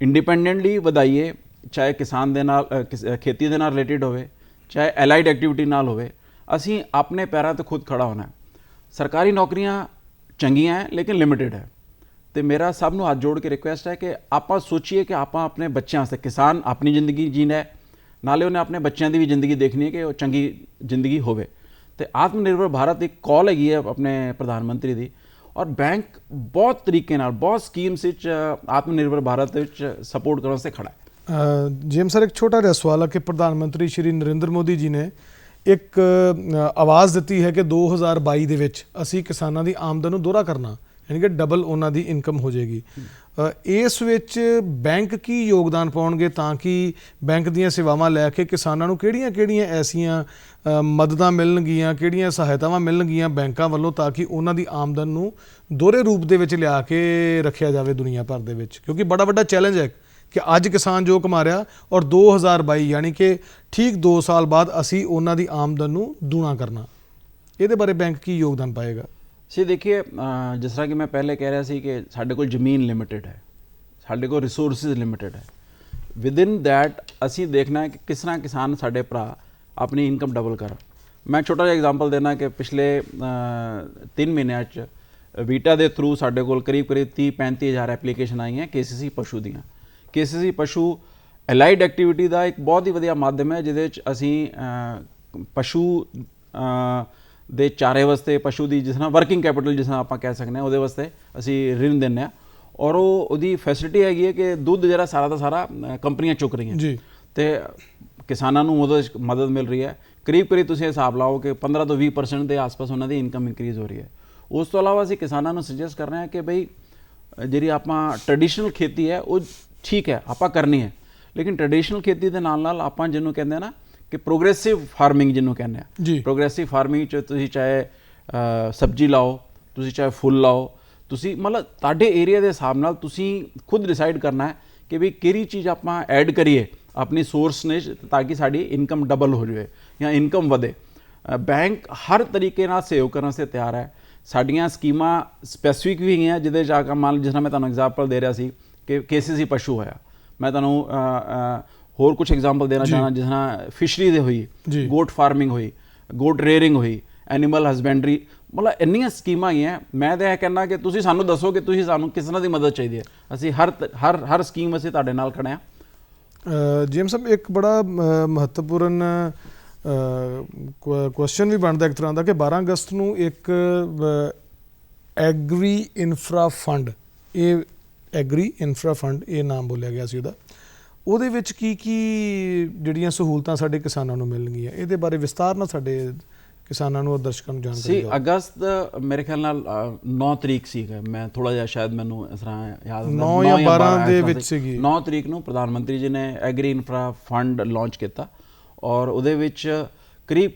ਇੰਡੀਪੈਂਡੈਂਟਲੀ ਵਧਾਈਏ, ਚਾਹੇ ਕਿਸਾਨ ਦੇ ਨਾਲ ਖੇਤੀ ਦੇ ਨਾਲ ਰਿਲੇਟਿਡ ਹੋਵੇ, ਚਾਹੇ ਐਲਾਈਡ ਐਕਟੀਵਿਟੀ ਨਾਲ ਹੋਵੇ। ਅਸੀਂ ਆਪਣੇ ਪੈਰਾਂ 'ਤੇ ਖੁਦ ਖੜਾ ਹੋਣਾ ਹੈ। ਸਰਕਾਰੀ ਨੌਕਰੀਆਂ ਚੰਗੀਆਂ ਹੈ ਲੇਕਿਨ ਲਿਮਿਟਿਡ ਹੈ, ਤੇ ਮੇਰਾ ਸਭ ਨੂੰ ਹੱਥ ਜੋੜ ਕੇ ਰਿਕੁਐਸਟ ਹੈ ਕਿ ਆਪਾਂ ਸੋਚੀਏ ਕਿ ਆਪਾਂ ਆਪਣੇ ਬੱਚਿਆਂ ਵਾਸਤੇ, ਕਿਸਾਨ ਆਪਣੀ ਜ਼ਿੰਦਗੀ ਜੀਣਾ ਹੈ, ਨਾਲੇ ਉਹਨੇ ਆਪਣੇ ਬੱਚਿਆਂ ਦੀ ਵੀ ਜ਼ਿੰਦਗੀ ਦੇਖਣੀ ਹੈ ਕਿ ਉਹ ਚੰਗੀ ਜ਼ਿੰਦਗੀ ਹੋਵੇ। ਤੇ ਆਤਮ ਨਿਰਭਰ ਭਾਰਤ ਇੱਕ ਕਾਲ ਹੈਗੀ ਹੈ ਆਪਣੇ ਪ੍ਰਧਾਨ ਮੰਤਰੀ ਦੀ, ਔਰ ਬੈਂਕ ਬਹੁਤ ਤਰੀਕੇ ਨਾਲ ਬਹੁਤ ਸਕੀਮਸ ਵਿੱਚ ਆਤਮ ਨਿਰਭਰ ਭਾਰਤ ਵਿੱਚ ਸਪੋਰਟ ਕਰਨ ਵਾਸਤੇ ਖੜਾ ਹੈ। ਜੇਮ ਸਰ, ਇੱਕ ਛੋਟਾ ਜਿਹਾ ਸਵਾਲ ਹੈ ਕਿ ਪ੍ਰਧਾਨ ਮੰਤਰੀ ਸ਼੍ਰੀ ਨਰਿੰਦਰ ਮੋਦੀ ਜੀ ਨੇ ਇੱਕ ਆਵਾਜ਼ ਦਿੱਤੀ ਹੈ ਕਿ 2022 ਦੇ ਵਿੱਚ ਅਸੀਂ ਕਿਸਾਨਾਂ ਦੀ ਆਮਦਨ ਨੂੰ ਦੋਹਰਾ ਕਰਨਾ, ਯਾਨੀ ਕਿ ਡਬਲ ਉਹਨਾਂ ਦੀ ਇਨਕਮ ਹੋ ਜਾਏਗੀ। ਇਸ ਵਿੱਚ ਬੈਂਕ ਕੀ ਯੋਗਦਾਨ ਪਾਉਣਗੇ ਤਾਂ ਕਿ ਬੈਂਕ ਦੀਆਂ ਸੇਵਾਵਾਂ ਲੈ ਕੇ ਕਿਸਾਨਾਂ ਨੂੰ ਕਿਹੜੀਆਂ ਐਸੀਆਂ ਮਦਦਾਂ ਮਿਲਣਗੀਆਂ, ਕਿਹੜੀਆਂ ਸਹਾਇਤਾਵਾਂ ਮਿਲਣਗੀਆਂ ਬੈਂਕਾਂ ਵੱਲੋਂ ਤਾਂ ਕਿ ਉਹਨਾਂ ਦੀ ਆਮਦਨ ਨੂੰ ਦੋਹਰੇ ਰੂਪ ਦੇ ਵਿੱਚ ਲਿਆ ਕੇ ਰੱਖਿਆ ਜਾਵੇ ਦੁਨੀਆ ਭਰ ਦੇ ਵਿੱਚ? ਕਿਉਂਕਿ ਬੜਾ ਵੱਡਾ ਚੈਲੰਜ ਹੈ ਕਿ ਅੱਜ ਕਿਸਾਨ ਜੋ ਕਮਾ ਰਿਹਾ ਔਰ 2022 ਯਾਨੀ ਕਿ ਠੀਕ 2 ਸਾਲ ਬਾਅਦ ਅਸੀਂ ਉਹਨਾਂ ਦੀ ਆਮਦਨ ਨੂੰ ਦੂਣਾ ਕਰਨਾ, ਇਹਦੇ ਬਾਰੇ ਬੈਂਕ ਕੀ ਯੋਗਦਾਨ ਪਾਏਗਾ? ਸੀ ਦੇਖिए, ਜਿਸ ਤਰ੍ਹਾਂ ਕਿ ਮੈਂ ਪਹਿਲੇ ਕਹਿ ਰਿਹਾ ਸੀ ਕਿ ਸਾਡੇ ਕੋਲ ਜ਼ਮੀਨ ਲਿਮਿਟਿਡ ਹੈ, ਸਾਡੇ ਕੋਲ ਰਿਸੋਰਸਿਸ ਲਿਮਿਟਿਡ ਹੈ। ਵਿਦਿਨ ਦੈਟ ਅਸੀਂ ਦੇਖਣਾ ਹੈ ਕਿ ਕਿਸ ਤਰ੍ਹਾਂ ਕਿਸਾਨ ਸਾਡੇ ਭਰਾ ਆਪਣੀ ਇਨਕਮ ਡਬਲ ਕਰਨ। ਮੈਂ ਛੋਟਾ ਜਿਹਾ ਐਗਜ਼ਾਮਪਲ ਦੇਣਾ ਕਿ ਪਿਛਲੇ 3 ਮਹੀਨਿਆਂ 'ਚ ਵੀਟਾ ਦੇ ਥਰੂ ਸਾਡੇ ਕੋਲ ਕਰੀਬ 30-35 ਹਜ਼ਾਰ ਐਪਲੀਕੇਸ਼ਨ ਆਈਆਂ KCC ਪਸ਼ੂ ਦੀਆਂ। KCC ਪਸ਼ੂ ਐਲਾਈਡ ਐਕਟੀਵਿਟੀ ਦਾ ਇੱਕ ਬਹੁਤ ਹੀ ਵਧੀਆ ਮਾਧਿਅਮ ਹੈ ਜਿਹਦੇ 'ਚ ਅਸੀਂ ਪਸ਼ੂ ਦੇ ਚਾਰੇ ਵਾਸਤੇ, ਪਸ਼ੂ ਦੀ ਜਿਸ ਤਰ੍ਹਾਂ ਵਰਕਿੰਗ ਕੈਪੀਟਲ ਜਿਸ ਤਰ੍ਹਾਂ ਆਪਾਂ ਕਹਿ ਸਕਦੇ ਹਾਂ, ਉਹਦੇ ਵਾਸਤੇ ਅਸੀਂ ਰਿਣ ਦਿੰਦੇ ਹਾਂ, ਔਰ ਉਹਦੀ ਫੈਸਿਲਿਟੀ ਹੈਗੀ ਹੈ ਕਿ ਦੁੱਧ ਜਿਹੜਾ ਸਾਰਾ ਦਾ ਸਾਰਾ ਕੰਪਨੀਆਂ ਚੁੱਕ ਰਹੀਆਂ ਜੀ, ਤੇ ਕਿਸਾਨਾਂ ਨੂੰ ਮਦਦ ਮਿਲ ਰਹੀ ਹੈ। ਕਰੀਬ ਤੁਸੀਂ ਹਿਸਾਬ ਲਾਓ ਕਿ 15 ਤੋਂ 20% ਦੇ ਆਸ-ਪਾਸ ਉਹਨਾਂ ਦੀ ਇਨਕਮ ਇਨਕਰੀਜ਼ ਹੋ ਰਹੀ ਹੈ। ਉਸ ਤੋਂ ਇਲਾਵਾ ਅਸੀਂ ਕਿਸਾਨਾਂ ਨੂੰ ਸੁਜੈਸਟ ਕਰ ਰਹੇ ਹਾਂ ਕਿ ਬਈ ਜਿਹੜੀ ਆਪਾਂ ਟ੍ਰੈਡੀਸ਼ਨਲ ਖੇਤੀ ਹੈ ਉਹ ਠੀਕ ਹੈ ਆਪਾਂ ਕਰਨੀ ਹੈ, ਲੇਕਿਨ ਟ੍ਰੈਡੀਸ਼ਨਲ ਖੇਤੀ ਦੇ ਨਾਲ ਨਾਲ ਆਪਾਂ ਜਿਹਨੂੰ ਕਹਿੰਦੇ ਨਾ ਕਿ ਪ੍ਰੋਗਰੈਸਿਵ ਫਾਰਮਿੰਗ ਜਿਹਨੂੰ ਕਹਿੰਦੇ ਜੀ। ਆ, ਪ੍ਰੋਗਰੈਸਿਵ ਫਾਰਮਿੰਗ 'ਚ ਤੁਸੀਂ ਚਾਹੇ ਸਬਜ਼ੀ ਲਾਓ, ਤੁਸੀਂ ਚਾਹੇ ਫੁੱਲ ਲਾਓ, ਤੁਸੀਂ ਮਤਲਬ ਤੁਹਾਡੇ ਏਰੀਆ ਦੇ ਹਿਸਾਬ ਨਾਲ ਤੁਸੀਂ ਖੁਦ ਡਿਸਾਈਡ ਕਰਨਾ ਹੈ ਕਿ ਵੀ ਕਿਹੜੀ ਚੀਜ਼ ਆਪਾਂ ਐਡ ਕਰੀਏ ਆਪਣੀ ਸੋਰਸ ਨੇ, ਤਾਂ ਕਿ ਸਾਡੀ ਇਨਕਮ ਡਬਲ ਹੋ ਜਾਵੇ ਜਾਂ ਇਨਕਮ ਵਧੇ। ਬੈਂਕ ਹਰ ਤਰੀਕੇ ਨਾਲ ਸਹਿਯੋਗ ਕਰਨ ਵਾਸਤੇ ਤਿਆਰ ਹੈ। ਸਾਡੀਆਂ ਸਕੀਮਾਂ ਸਪੈਸੀਫਿਕ ਵੀ ਹੈਗੀਆਂ ਜਿਹਦੇ 'ਚ ਆ ਕੇ ਮੰਨ, ਜਿਸ ਤਰ੍ਹਾਂ ਮੈਂ ਤੁਹਾਨੂੰ ਐਗਜ਼ਾਮਪਲ ਦੇ ਰਿਹਾ ਸੀ ਕਿ KCC ਪਸ਼ੂ ਹੋਇਆ, ਮੈਂ ਤੁਹਾਨੂੰ ਹੋਰ ਕੁਝ ਐਗਜ਼ਾਮਪਲ ਦੇਣਾ ਚਾਹਣਾ, ਜਿਸ ਤਰ੍ਹਾਂ ਫਿਸ਼ਰੀ ਦੇ ਹੋਈ, ਗੋਟ ਫਾਰਮਿੰਗ ਹੋਈ, ਗੋਟ ਰੇਅਰਿੰਗ ਹੋਈ, ਐਨੀਮਲ ਹਸਬੈਂਡਰੀ, ਮਤਲਬ ਇੰਨੀਆਂ ਸਕੀਮਾਂ ਹੈਗੀਆਂ। ਮੈਂ ਤਾਂ ਇਹ ਕਹਿੰਦਾ ਕਿ ਤੁਸੀਂ ਸਾਨੂੰ ਦੱਸੋ ਕਿ ਤੁਸੀਂ ਸਾਨੂੰ ਕਿਸ ਤਰ੍ਹਾਂ ਦੀ ਮਦਦ ਚਾਹੀਦੀ ਹੈ, ਅਸੀਂ ਹਰ ਸਕੀਮ ਅਸੀਂ ਤੁਹਾਡੇ ਨਾਲ ਖੜੇ ਹਾਂ। ਜੇਮਸ ਸਾਹਿਬ, ਇੱਕ ਬੜਾ ਮਹੱਤਵਪੂਰਨ ਕੁਐਸਚਨ ਵੀ ਬਣਦਾ ਇੱਕ ਤਰ੍ਹਾਂ ਦਾ ਕਿ 12 ਅਗਸਤ ਨੂੰ ਇੱਕ ਐਗਰੀ ਇਨਫਰਾ ਫੰਡ, ਇਹ ਨਾਮ ਬੋਲਿਆ ਗਿਆ ਸੀ ਉਹਦੇ ਵਿੱਚ ਕੀ ਜਿਹੜੀਆਂ ਸਹੂਲਤਾਂ ਸਾਡੇ ਕਿਸਾਨਾਂ ਨੂੰ ਮਿਲਣਗੀਆਂ, ਇਹਦੇ ਬਾਰੇ ਵਿਸਤਾਰ ਨਾਲ ਸਾਡੇ ਕਿਸਾਨਾਂ ਨੂੰ ਔਰ ਦਰਸ਼ਕਾਂ ਨੂੰ ਜਾਣਕਾਰੀ ਦਿਓ। ਅਗਸਤ ਮੇਰੇ ਖਿਆਲ ਨਾਲ 9 ਤਰੀਕ ਸੀਗਾ, ਮੈਂ ਥੋੜਾ ਜਿਹਾ ਸ਼ਾਇਦ ਮੈਨੂੰ ਇਸ ਤਰ੍ਹਾਂ ਯਾਦ 9 ਜਾਂ 12 ਦੇ ਵਿੱਚ ਸੀਗੀ। 9 ਤਰੀਕ ਨੂੰ ਪ੍ਰਧਾਨ ਮੰਤਰੀ ਜੀ ਨੇ ਐਗਰੀ ਇਨਫਰਾ ਫੰਡ ਲਾਂਚ ਕੀਤਾ ਔਰ ਉਹਦੇ ਵਿੱਚ ਕਰੀਬ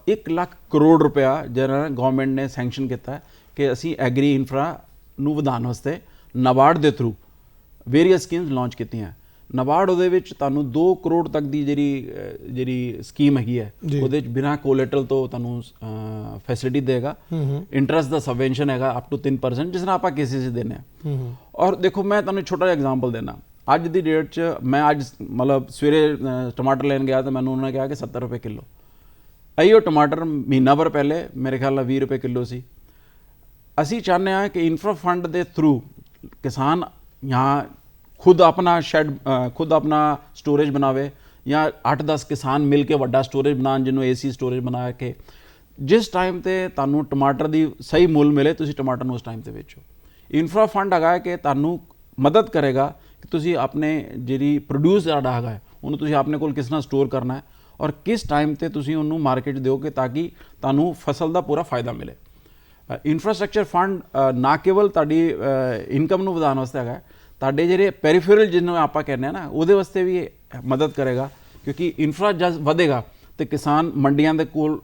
1 ਲੱਖ ਕਰੋੜ ਰੁਪਇਆ ਜਿਹੜਾ ਗਵਰਨਮੈਂਟ ਨੇ ਸੈਂਕਸ਼ਨ ਕੀਤਾ ਕਿ ਅਸੀਂ ਐਗਰੀ ਇਨਫਰਾ ਨੂੰ ਵਧਾਉਣ ਵਾਸਤੇ ਨਾਬਾਰਡ ਦੇ ਥਰੂ ਵੇਰੀਅਸ ਸਕੀਮਸ ਲਾਂਚ ਕੀਤੀਆਂ। ਨਾਬਾਰਡ ਉਹਦੇ ਵਿੱਚ ਤੁਹਾਨੂੰ 2 ਕਰੋੜ ਤੱਕ ਦੀ ਜਿਹੜੀ ਸਕੀਮ ਹੈਗੀ ਹੈ ਉਹਦੇ ਵਿੱਚ ਬਿਨਾਂ ਕੋਲੇਟਰਲ ਤੋਂ ਤੁਹਾਨੂੰ ਫੈਸਿਲਿਟੀ ਦੇਗਾ। ਇੰਟਰਸਟ ਦਾ ਸਬਵੈਂਸ਼ਨ ਹੈਗਾ ਅਪ ਟੂ 3%, ਜਿਸ ਨਾਲ ਆਪਾਂ KCC ਦਿੰਦੇ ਹਾਂ। ਔਰ ਦੇਖੋ, ਮੈਂ ਤੁਹਾਨੂੰ ਛੋਟਾ ਜਿਹਾ ਐਗਜ਼ਾਮਪਲ ਦੇਣਾ। ਅੱਜ ਦੀ ਡੇਟ 'ਚ ਮੈਂ ਅੱਜ ਮਤਲਬ ਸਵੇਰੇ ਟਮਾਟਰ ਲੈਣ ਗਿਆ ਤਾਂ ਮੈਨੂੰ ਉਹਨਾਂ ਨੇ ਕਿਹਾ ਕਿ 70 ਰੁਪਏ ਕਿਲੋ। ਉਹ ਟਮਾਟਰ ਮਹੀਨਾ ਭਰ ਪਹਿਲੇ ਮੇਰੇ ਖਿਆਲ ਨਾਲ 20 ਰੁਪਏ ਕਿਲੋ ਸੀ। ਅਸੀਂ ਚਾਹੁੰਦੇ ਹਾਂ ਕਿ ਇਨਫਰਾ ਫੰਡ ਦੇ ਥਰੂ ਕਿਸਾਨ यहाँ खुद अपना शेड, खुद अपना स्टोरेज बनावे या 8-10 किसान मिल के वड्डा स्टोरेज बनान, जिन्होंने AC स्टोरेज बना के जिस टाइम ते तानू टमाटर दी सही मुल मिले तुसी टमाटर नूं उस टाइम ते बेचो। इनफ्रा फंड हैगा कि तानू मदद करेगा कि तुसी अपने जिहड़ी प्रोड्यूस जिहड़ा हैगा उहनूं तुसी अपने कोल किस तरह स्टोर करना है और किस टाइम ते तुसी उहनूं मार्केट दिओगे ताकि तानू फसल दा पूरा फायदा मिले। इंफ्रास्ट्रक्चर फंड ना केवल तुहाडी इनकम नूं वधाउण वास्ते हैगा, ਤੁਹਾਡੇ ਜਿਹੜੇ ਪੈਰੀਫेरल ਜਿਹਨੂੰ ਆਪਾਂ ਕਹਿੰਦੇ ਆ ਨਾ ਉਹਦੇ ਵਾਸਤੇ ਵੀ ਮਦਦ ਕਰੇਗਾ, ਕਿਉਂਕਿ ਇਨਫਰਾ ਜਦ ਵਧੇਗਾ ਤੇ ਕਿਸਾਨ ਮੰਡੀਆਂ ਦੇ ਕੋਲ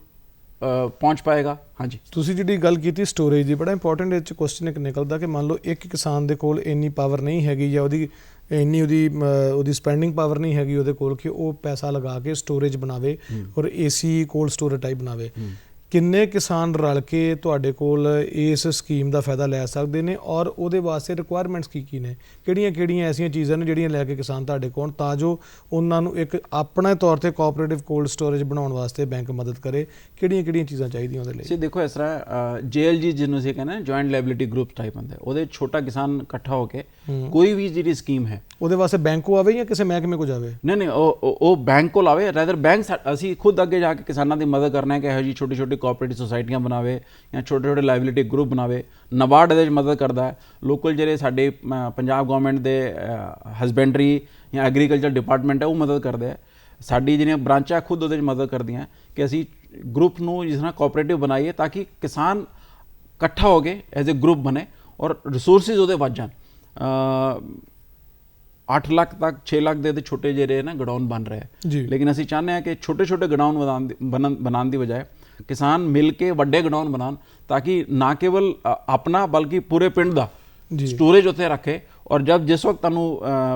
ਪਹੁੰਚ ਪਾਏਗਾ। ਹਾਂਜੀ, ਤੁਸੀਂ ਜਿਹੜੀ ਗੱਲ ਕੀਤੀ ਸਟੋਰੇਜ ਦੀ, ਬੜਾ ਇੰਪੋਰਟੈਂਟ ਇਹ 'ਚ ਕੁਐਸਚਨ ਇੱਕ ਨਿਕਲਦਾ ਕਿ ਮੰਨ ਲਓ ਇੱਕ ਕਿਸਾਨ ਦੇ ਕੋਲ ਇੰਨੀ ਪਾਵਰ ਨਹੀਂ ਹੈਗੀ ਜਾਂ ਉਹਦੀ ਸਪੈਂਡਿੰਗ ਪਾਵਰ ਨਹੀਂ ਹੈਗੀ ਉਹਦੇ ਕੋਲ ਕਿ ਉਹ ਪੈਸਾ ਲਗਾ ਕੇ ਸਟੋਰੇਜ ਬਣਾਵੇ ਔਰ AC ਕੋਲਡ ਸਟੋਰੇਜ ਟਾਈਪ ਬਣਾਵੇ। ਕਿੰਨੇ ਕਿਸਾਨ ਰਲ ਕੇ ਤੁਹਾਡੇ ਕੋਲ ਇਸ ਸਕੀਮ ਦਾ ਫਾਇਦਾ ਲੈ ਸਕਦੇ ਨੇ ਔਰ ਉਹਦੇ ਵਾਸਤੇ ਰਿਕੁਆਇਰਮੈਂਟਸ ਕੀ ਨੇ, ਕਿਹੜੀਆਂ ਐਸੀਆਂ ਚੀਜ਼ਾਂ ਨੇ ਜਿਹੜੀਆਂ ਲੈ ਕੇ ਕਿਸਾਨ ਤੁਹਾਡੇ ਕੋਲ, ਤਾਂ ਜੋ ਉਹਨਾਂ ਨੂੰ ਇੱਕ ਆਪਣੇ ਤੌਰ ਤੇ ਕੋਆਪਰੇਟਿਵ ਕੋਲਡ ਸਟੋਰੇਜ ਬਣਾਉਣ ਵਾਸਤੇ ਬੈਂਕ ਮਦਦ ਕਰੇ? ਕਿਹੜੀਆਂ ਚੀਜ਼ਾਂ ਚਾਹੀਦੀਆਂ ਉਹਦੇ ਲਈ? ਜੀ ਦੇਖੋ, ਇਸ ਤਰ੍ਹਾਂ JLG ਜਿਹਨੂੰ ਅਸੀਂ ਕਹਿੰਦੇ ਜੁਆਇੰਟ ਲਾਇਬਿਲਿਟੀ ਗਰੁੱਪ ਟਾਈਪ ਹੁੰਦਾ, ਉਹਦੇ ਛੋਟਾ ਕਿਸਾਨ ਇਕੱਠਾ ਹੋ ਕੇ ਕੋਈ ਵੀ ਜਿਹੜੀ ਸਕੀਮ ਹੈ ਉਹਦੇ ਵਾਸਤੇ ਬੈਂਕ ਕੋ ਆਵੇ ਜਾਂ ਕਿਸੇ ਮਹਿਕਮੇ ਕੋ ਜਾਵੇ? ਨਹੀਂ, ਉਹ ਬੈਂਕ ਕੋਲ ਆਵੇ। ਰੈਦਰ ਬੈਂਕ ਅਸੀਂ ਖੁਦ ਅੱਗੇ ਜਾ ਕੇ ਕਿਸਾਨਾਂ ਦੀ ਮਦਦ ਕਰਨਾ ਹੈ ਕਿ ਇਹੋ ਜਿਹੀ ਛੋਟੀ ਕੋਆਪਰੇਟਿਵ ਸੁਸਾਇਟੀਆਂ ਬਣਾਵੇ ਜਾਂ ਛੋਟੇ ਲਾਇਬਿਲਿਟੀ ਗਰੁੱਪ ਬਣਾਵੇ। ਨਾਬਾਰਡ ਇਹਦੇ 'ਚ ਮਦਦ ਕਰਦਾ ਹੈ। ਲੋਕਲ ਜਿਹੜੇ ਸਾਡੇ ਪੰਜਾਬ ਗੌਰਮੈਂਟ ਦੇ ਹਸਬੈਂਡਰੀ ਜਾਂ ਐਗਰੀਕਲਚਰ ਡਿਪਾਰਟਮੈਂਟ ਹੈ ਉਹ ਮਦਦ ਕਰਦੇ ਹੈ। ਸਾਡੀ ਜਿਹੜੀਆਂ ਬ੍ਰਾਂਚਾਂ ਖੁਦ ਉਹਦੇ 'ਚ ਮਦਦ ਕਰਦੀਆਂ ਕਿ ਅਸੀਂ ਗਰੁੱਪ ਨੂੰ ਜਿਸ ਤਰ੍ਹਾਂ ਕੋਆਪਰੇਟਿਵ ਬਣਾਈਏ ਤਾਂ ਕਿ ਕਿਸਾਨ ਇਕੱਠਾ ਹੋ ਕੇ ਐਜ਼ ਏ ਗਰੁੱਪ ਬਣੇ ਔਰ ਰਿਸੋਰਸਿਸ ਉਹਦੇ ਵੱਧ ਜਾਣ। 8 ਲੱਖ ਤੱਕ 6 ਲੱਖ ਦੇ ਛੋਟੇ ਜਿਹੜੇ ਨਾ ਗਡਾਊਨ ਬਣ ਰਹੇ ਹੈ, ਲੇਕਿਨ ਅਸੀਂ ਚਾਹੁੰਦੇ ਹਾਂ ਕਿ ਛੋਟੇ ਗਡਾਊਨ ਬਣਾਉਣ ਦੀ ਬਜਾਏ ਕਿਸਾਨ ਮਿਲ ਕੇ ਵੱਡੇ ਗਡਾਊਨ ਬਣਾਉਣ ਤਾਂ ਕਿ ਨਾ ਕੇਵਲ ਆਪਣਾ ਬਲਕਿ ਪੂਰੇ ਪਿੰਡ ਦਾ ਸਟੋਰੇਜ ਉੱਥੇ ਰੱਖੇ ਔਰ ਜਿਸ ਵਕਤ ਤੁਹਾਨੂੰ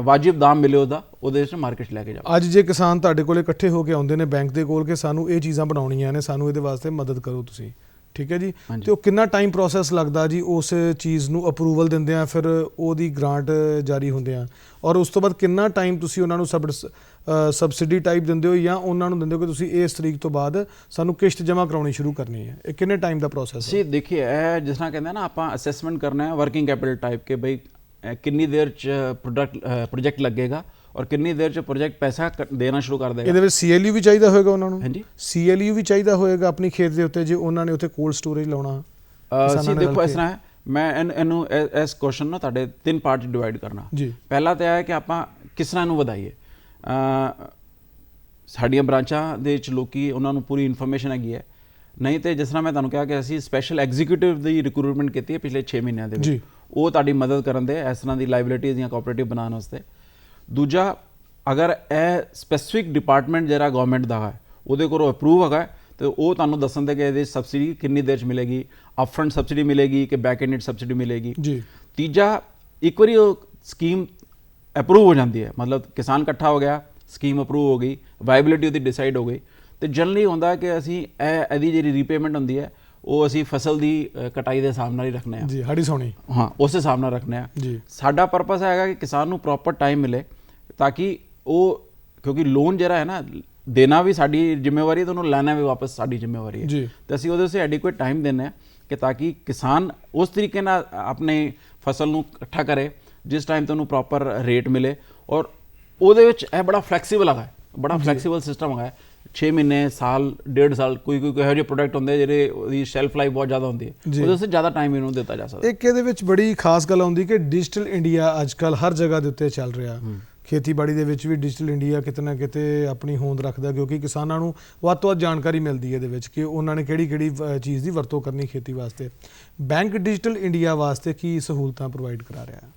ਵਾਜਿਬ ਦਾਮ ਮਿਲੇ ਉਹਦੇ ਵਿੱਚ ਮਾਰਕੀਟ ਲੈ ਕੇ ਜਾਓ। ਅੱਜ ਜੇ ਕਿਸਾਨ ਤੁਹਾਡੇ ਕੋਲ ਇਕੱਠੇ ਹੋ ਕੇ ਆਉਂਦੇ ਨੇ ਬੈਂਕ ਦੇ ਕੋਲ ਕਿ ਸਾਨੂੰ ਇਹ ਚੀਜ਼ਾਂ ਬਣਾਉਣੀਆਂ ਨੇ, ਸਾਨੂੰ ਇਹਦੇ ਵਾਸਤੇ ਮਦਦ ਕਰੋ ਤੁਸੀਂ, ਠੀਕ ਹੈ ਜੀ, ਤੇ ਉਹ ਕਿੰਨਾ ਟਾਈਮ ਪ੍ਰੋਸੈਸ ਲੱਗਦਾ ਜੀ ਉਸ ਚੀਜ਼ ਨੂੰ ਅਪਰੂਵਲ ਦਿੰਦੇ ਆ, ਫਿਰ ਉਹਦੀ ਗ੍ਰਾਂਟ ਜਾਰੀ ਹੁੰਦੇ ਆ, ਔਰ ਉਸ ਤੋਂ ਬਾਅਦ ਕਿੰਨਾ ਟਾਈਮ ਤੁਸੀਂ ਉਹਨਾਂ ਨੂੰ ਸਬਸਿਡੀ ਟਾਈਪ ਦਿੰਦੇ ਹੋ ਜਾਂ ਉਹਨਾਂ ਨੂੰ ਦਿੰਦੇ ਹੋ ਕਿ ਤੁਸੀਂ ਇਸ ਤਰੀਕ ਤੋਂ ਬਾਅਦ ਸਾਨੂੰ ਕਿਸ਼ਤ ਜਮ੍ਹਾਂ ਕਰਾਉਣੀ ਸ਼ੁਰੂ ਕਰਨੀ ਹੈ? ਇਹ ਕਿੰਨੇ ਟਾਈਮ ਦਾ ਪ੍ਰੋਸੈਸ ਹੈ? ਜੀ ਦੇਖੀਏ, ਇਹ ਜਿਸ ਤਰ੍ਹਾਂ ਕਹਿੰਦੇ ਨਾ ਆਪਾਂ ਅਸੈਸਮੈਂਟ ਕਰਨਾ ਹੈ ਵਰਕਿੰਗ ਕੈਪੀਟਲ ਟਾਈਪ ਕਿ ਬਈ ਕਿੰਨੀ ਦੇਰ 'ਚ ਪ੍ਰੋਜੈਕਟ ਲੱਗੇਗਾ ਔਰ ਕਿੰਨੀ ਦੇਰ 'ਚ ਪ੍ਰੋਜੈਕਟ ਪੈਸਾ ਦੇਣਾ ਸ਼ੁਰੂ ਕਰ ਦੇਗਾ। ਇਹਦੇ ਵਿੱਚ CLU ਵੀ ਚਾਹੀਦਾ ਹੋਏਗਾ ਉਹਨਾਂ ਨੂੰ? ਹਾਂਜੀ, CLU ਵੀ ਚਾਹੀਦਾ ਹੋਏਗਾ ਆਪਣੀ ਖੇਤ ਦੇ ਉੱਤੇ ਜੇ ਉਹਨਾਂ ਨੇ ਉੱਥੇ ਕੋਲਡ ਸਟੋਰੇਜ ਲਾਉਣਾ? ਅਸੀਂ ਦੇਖੋ ਇਸ ਤਰ੍ਹਾਂ ਹੈ, ਮੈਂ ਇਹਨੂੰ ਇਸ ਕੁਐਸਚਨ ਨੂੰ ਤੁਹਾਡੇ 3 ਪਾਰਟ 'ਚ ਡਿਵਾਈਡ ਕਰਨਾ ਜੀ। ਪਹਿਲਾ ਤਾਂ ਇਹ ਹੈ ਕਿ ਆਪਾਂ ਕਿਸ ਤਰ੍ਹਾਂ ਇਹਨੂੰ ਵਧਾਈਏ। ਸਾਡੀਆਂ ਬ੍ਰਾਂਚਾਂ ਦੇ ਵਿੱਚ ਲੋਕੀ ਉਹਨਾਂ ਨੂੰ ਪੂਰੀ ਇਨਫੋਰਮੇਸ਼ਨ ਹੈਗੀ ਹੈ, ਨਹੀਂ ਤੇ ਜਿਸ ਤਰ੍ਹਾਂ ਮੈਂ ਤੁਹਾਨੂੰ ਕਿਹਾ ਕਿ ਅਸੀਂ ਸਪੈਸ਼ਲ ਐਗਜ਼ੀਕਿਊਟਿਵ ਦੀ ਰਿਕਰੂਟਮੈਂਟ ਕੀਤੀ ਹੈ ਪਿਛਲੇ 6 ਮਹੀਨਿਆਂ ਦੇ ਵਿੱਚ, ਉਹ ਤੁਹਾਡੀ ਮਦਦ ਕਰਨ ਦੇ ਇਸ ਤਰ੍ਹਾਂ ਦੀ ਲਾਇਬਿਲਿਟੀਜ਼ ਜਾਂ ਕੋਆਪਰੇਟਿਵ ਬਣਾਉਣ ਵਾਸਤੇ। ਦੂਜਾ, ਅਗਰ ਇਹ ਸਪੈਸੀਫਿਕ ਡਿਪਾਰਟਮੈਂਟ ਜਿਹੜਾ ਗਵਰਨਮੈਂਟ ਦਾ ਹੈ ਉਹਦੇ ਕੋਲੋਂ ਅਪਰੂਵ ਹੈਗਾ ਤੇ ਉਹ ਤੁਹਾਨੂੰ ਦੱਸਣ ਦੇ ਕਿ ਇਹਦੇ ਸਬਸਿਡੀ ਕਿੰਨੀ ਦੇਰ 'ਚ ਮਿਲੇਗੀ, ਅਪਫਰੰਟ ਸਬਸਿਡੀ ਮਿਲੇਗੀ ਕਿ ਬੈਕ ਐਂਡ ਸਬਸਿਡੀ ਮਿਲੇਗੀ ਜੀ। ਤੀਜਾ, ਇੱਕ ਵਾਰੀ ਉਹ ਸਕੀਮ ਅਪਰੂਵ ਹੋ ਜਾਂਦੀ ਹੈ, ਮਤਲਬ ਕਿਸਾਨ ਇਕੱਠਾ ਹੋ ਗਿਆ, ਸਕੀਮ ਅਪਰੂਵ ਹੋ ਗਈ, ਵਾਇਬਿਲਿਟੀ ਉਹਦੀ ਡਿਸਾਈਡ ਹੋ ਗਈ, ਤੇ ਜਨਰਲੀ ਹੁੰਦਾ ਕਿ ਅਸੀਂ ਇਹਦੀ ਜਿਹੜੀ ਰੀਪੇਮੈਂਟ ਹੁੰਦੀ ਹੈ ਉਹ ਅਸੀਂ ਫਸਲ ਦੀ ਕਟਾਈ ਦੇ ਹਿਸਾਬ ਨਾਲ ਹੀ ਰੱਖਣੇ ਆ ਜੀ, ਹਾੜੀ ਸੋਣੀ, ਹਾਂ ਉਸ ਹਿਸਾਬ ਨਾਲ ਰੱਖਣੇ ਆ ਜੀ। ਸਾਡਾ ਪਰਪਸ ਹੈਗਾ ਕਿ ਕਿਸਾਨ ਨੂੰ ਪ੍ਰੋਪਰ ਟਾਈਮ ਮਿਲੇ ਤਾਂ ਕਿ ਉਹ, ਕਿਉਂਕਿ ਲੋਨ ਜਿਹੜਾ ਹੈ ਨਾ ਦੇਣਾ ਵੀ ਸਾਡੀ ਜ਼ਿੰਮੇਵਾਰੀ ਹੈ ਤੇ ਉਹਨੂੰ ਲੈਣਾ ਵੀ ਵਾਪਸ ਸਾਡੀ ਜ਼ਿੰਮੇਵਾਰੀ ਹੈ ਜੀ। ਤੇ ਅਸੀਂ ਉਹਦੇ ਵਾਸਤੇ ਐਡਿਕੁਏਟ ਟਾਈਮ ਦਿੰਦੇ ਹਾਂ ਕਿ ਤਾਂ ਕਿ ਕਿਸਾਨ ਉਸ ਤਰੀਕੇ ਨਾਲ ਆਪਣੇ ਫਸਲ ਨੂੰ ਇਕੱਠਾ ਕਰੇ ਜਿਸ ਟਾਈਮ ਤੇ ਉਹਨੂੰ ਪ੍ਰੋਪਰ ਰੇਟ ਮਿਲੇ। ਔਰ ਉਹਦੇ ਵਿੱਚ ਇਹ ਬੜਾ ਫਲੈਕਸੀਬਲ ਹੈਗਾ, ਬੜਾ ਫਲੈਕਸੀਬਲ ਸਿਸਟਮ ਹੈਗਾ। 6 ਮਹੀਨੇ, ਸਾਲ, 1.5 ਸਾਲ, ਕੋਈ ਇਹੋ ਜਿਹੇ ਪ੍ਰੋਡਕਟ ਹੁੰਦੇ ਜਿਹੜੇ ਉਹਦੀ ਸ਼ੈਲਫ ਲਾਈਫ ਬਹੁਤ ਜ਼ਿਆਦਾ ਹੁੰਦੀ ਹੈ, ਉਹਦੇ ਵਾਸਤੇ ਜ਼ਿਆਦਾ ਟਾਈਮ ਇਹਨੂੰ ਦਿੱਤਾ ਜਾ ਸਕਦਾ। ਇੱਕ ਇਹਦੇ ਵਿੱਚ ਬੜੀ ਖਾਸ ਗੱਲ ਆਉਂਦੀ ਕਿ ਡਿਜੀਟਲ ਇੰਡੀਆ ਅੱਜ ਕੱਲ੍ਹ ਹਰ ਜਗ੍ਹਾ ਦੇ ਉੱਤੇ ਚੱਲ ਰਿਹਾ। ਖੇਤੀਬਾੜੀ ਦੇ ਵਿੱਚ ਵੀ ਡਿਜੀਟਲ ਇੰਡੀਆ ਕਿਤੇ ਨਾ ਕਿਤੇ ਆਪਣੀ ਹੋਂਦ ਰੱਖਦਾ, ਕਿਉਂਕਿ ਕਿਸਾਨਾਂ ਨੂੰ ਵੱਧ ਤੋਂ ਵੱਧ ਜਾਣਕਾਰੀ ਮਿਲਦੀ ਹੈ ਇਹਦੇ ਵਿੱਚ ਕਿ ਉਹਨਾਂ ਨੇ ਕਿਹੜੀ ਚੀਜ਼ ਦੀ ਵਰਤੋਂ ਕਰਨੀ ਖੇਤੀ ਵਾਸਤੇ। ਬੈਂਕ ਡਿਜੀਟਲ ਇੰਡੀਆ ਵਾਸਤੇ ਕੀ ਸਹੂਲਤਾਂ ਪ੍ਰੋਵਾਈਡ ਕਰਾ ਰਿਹਾ ਹੈ,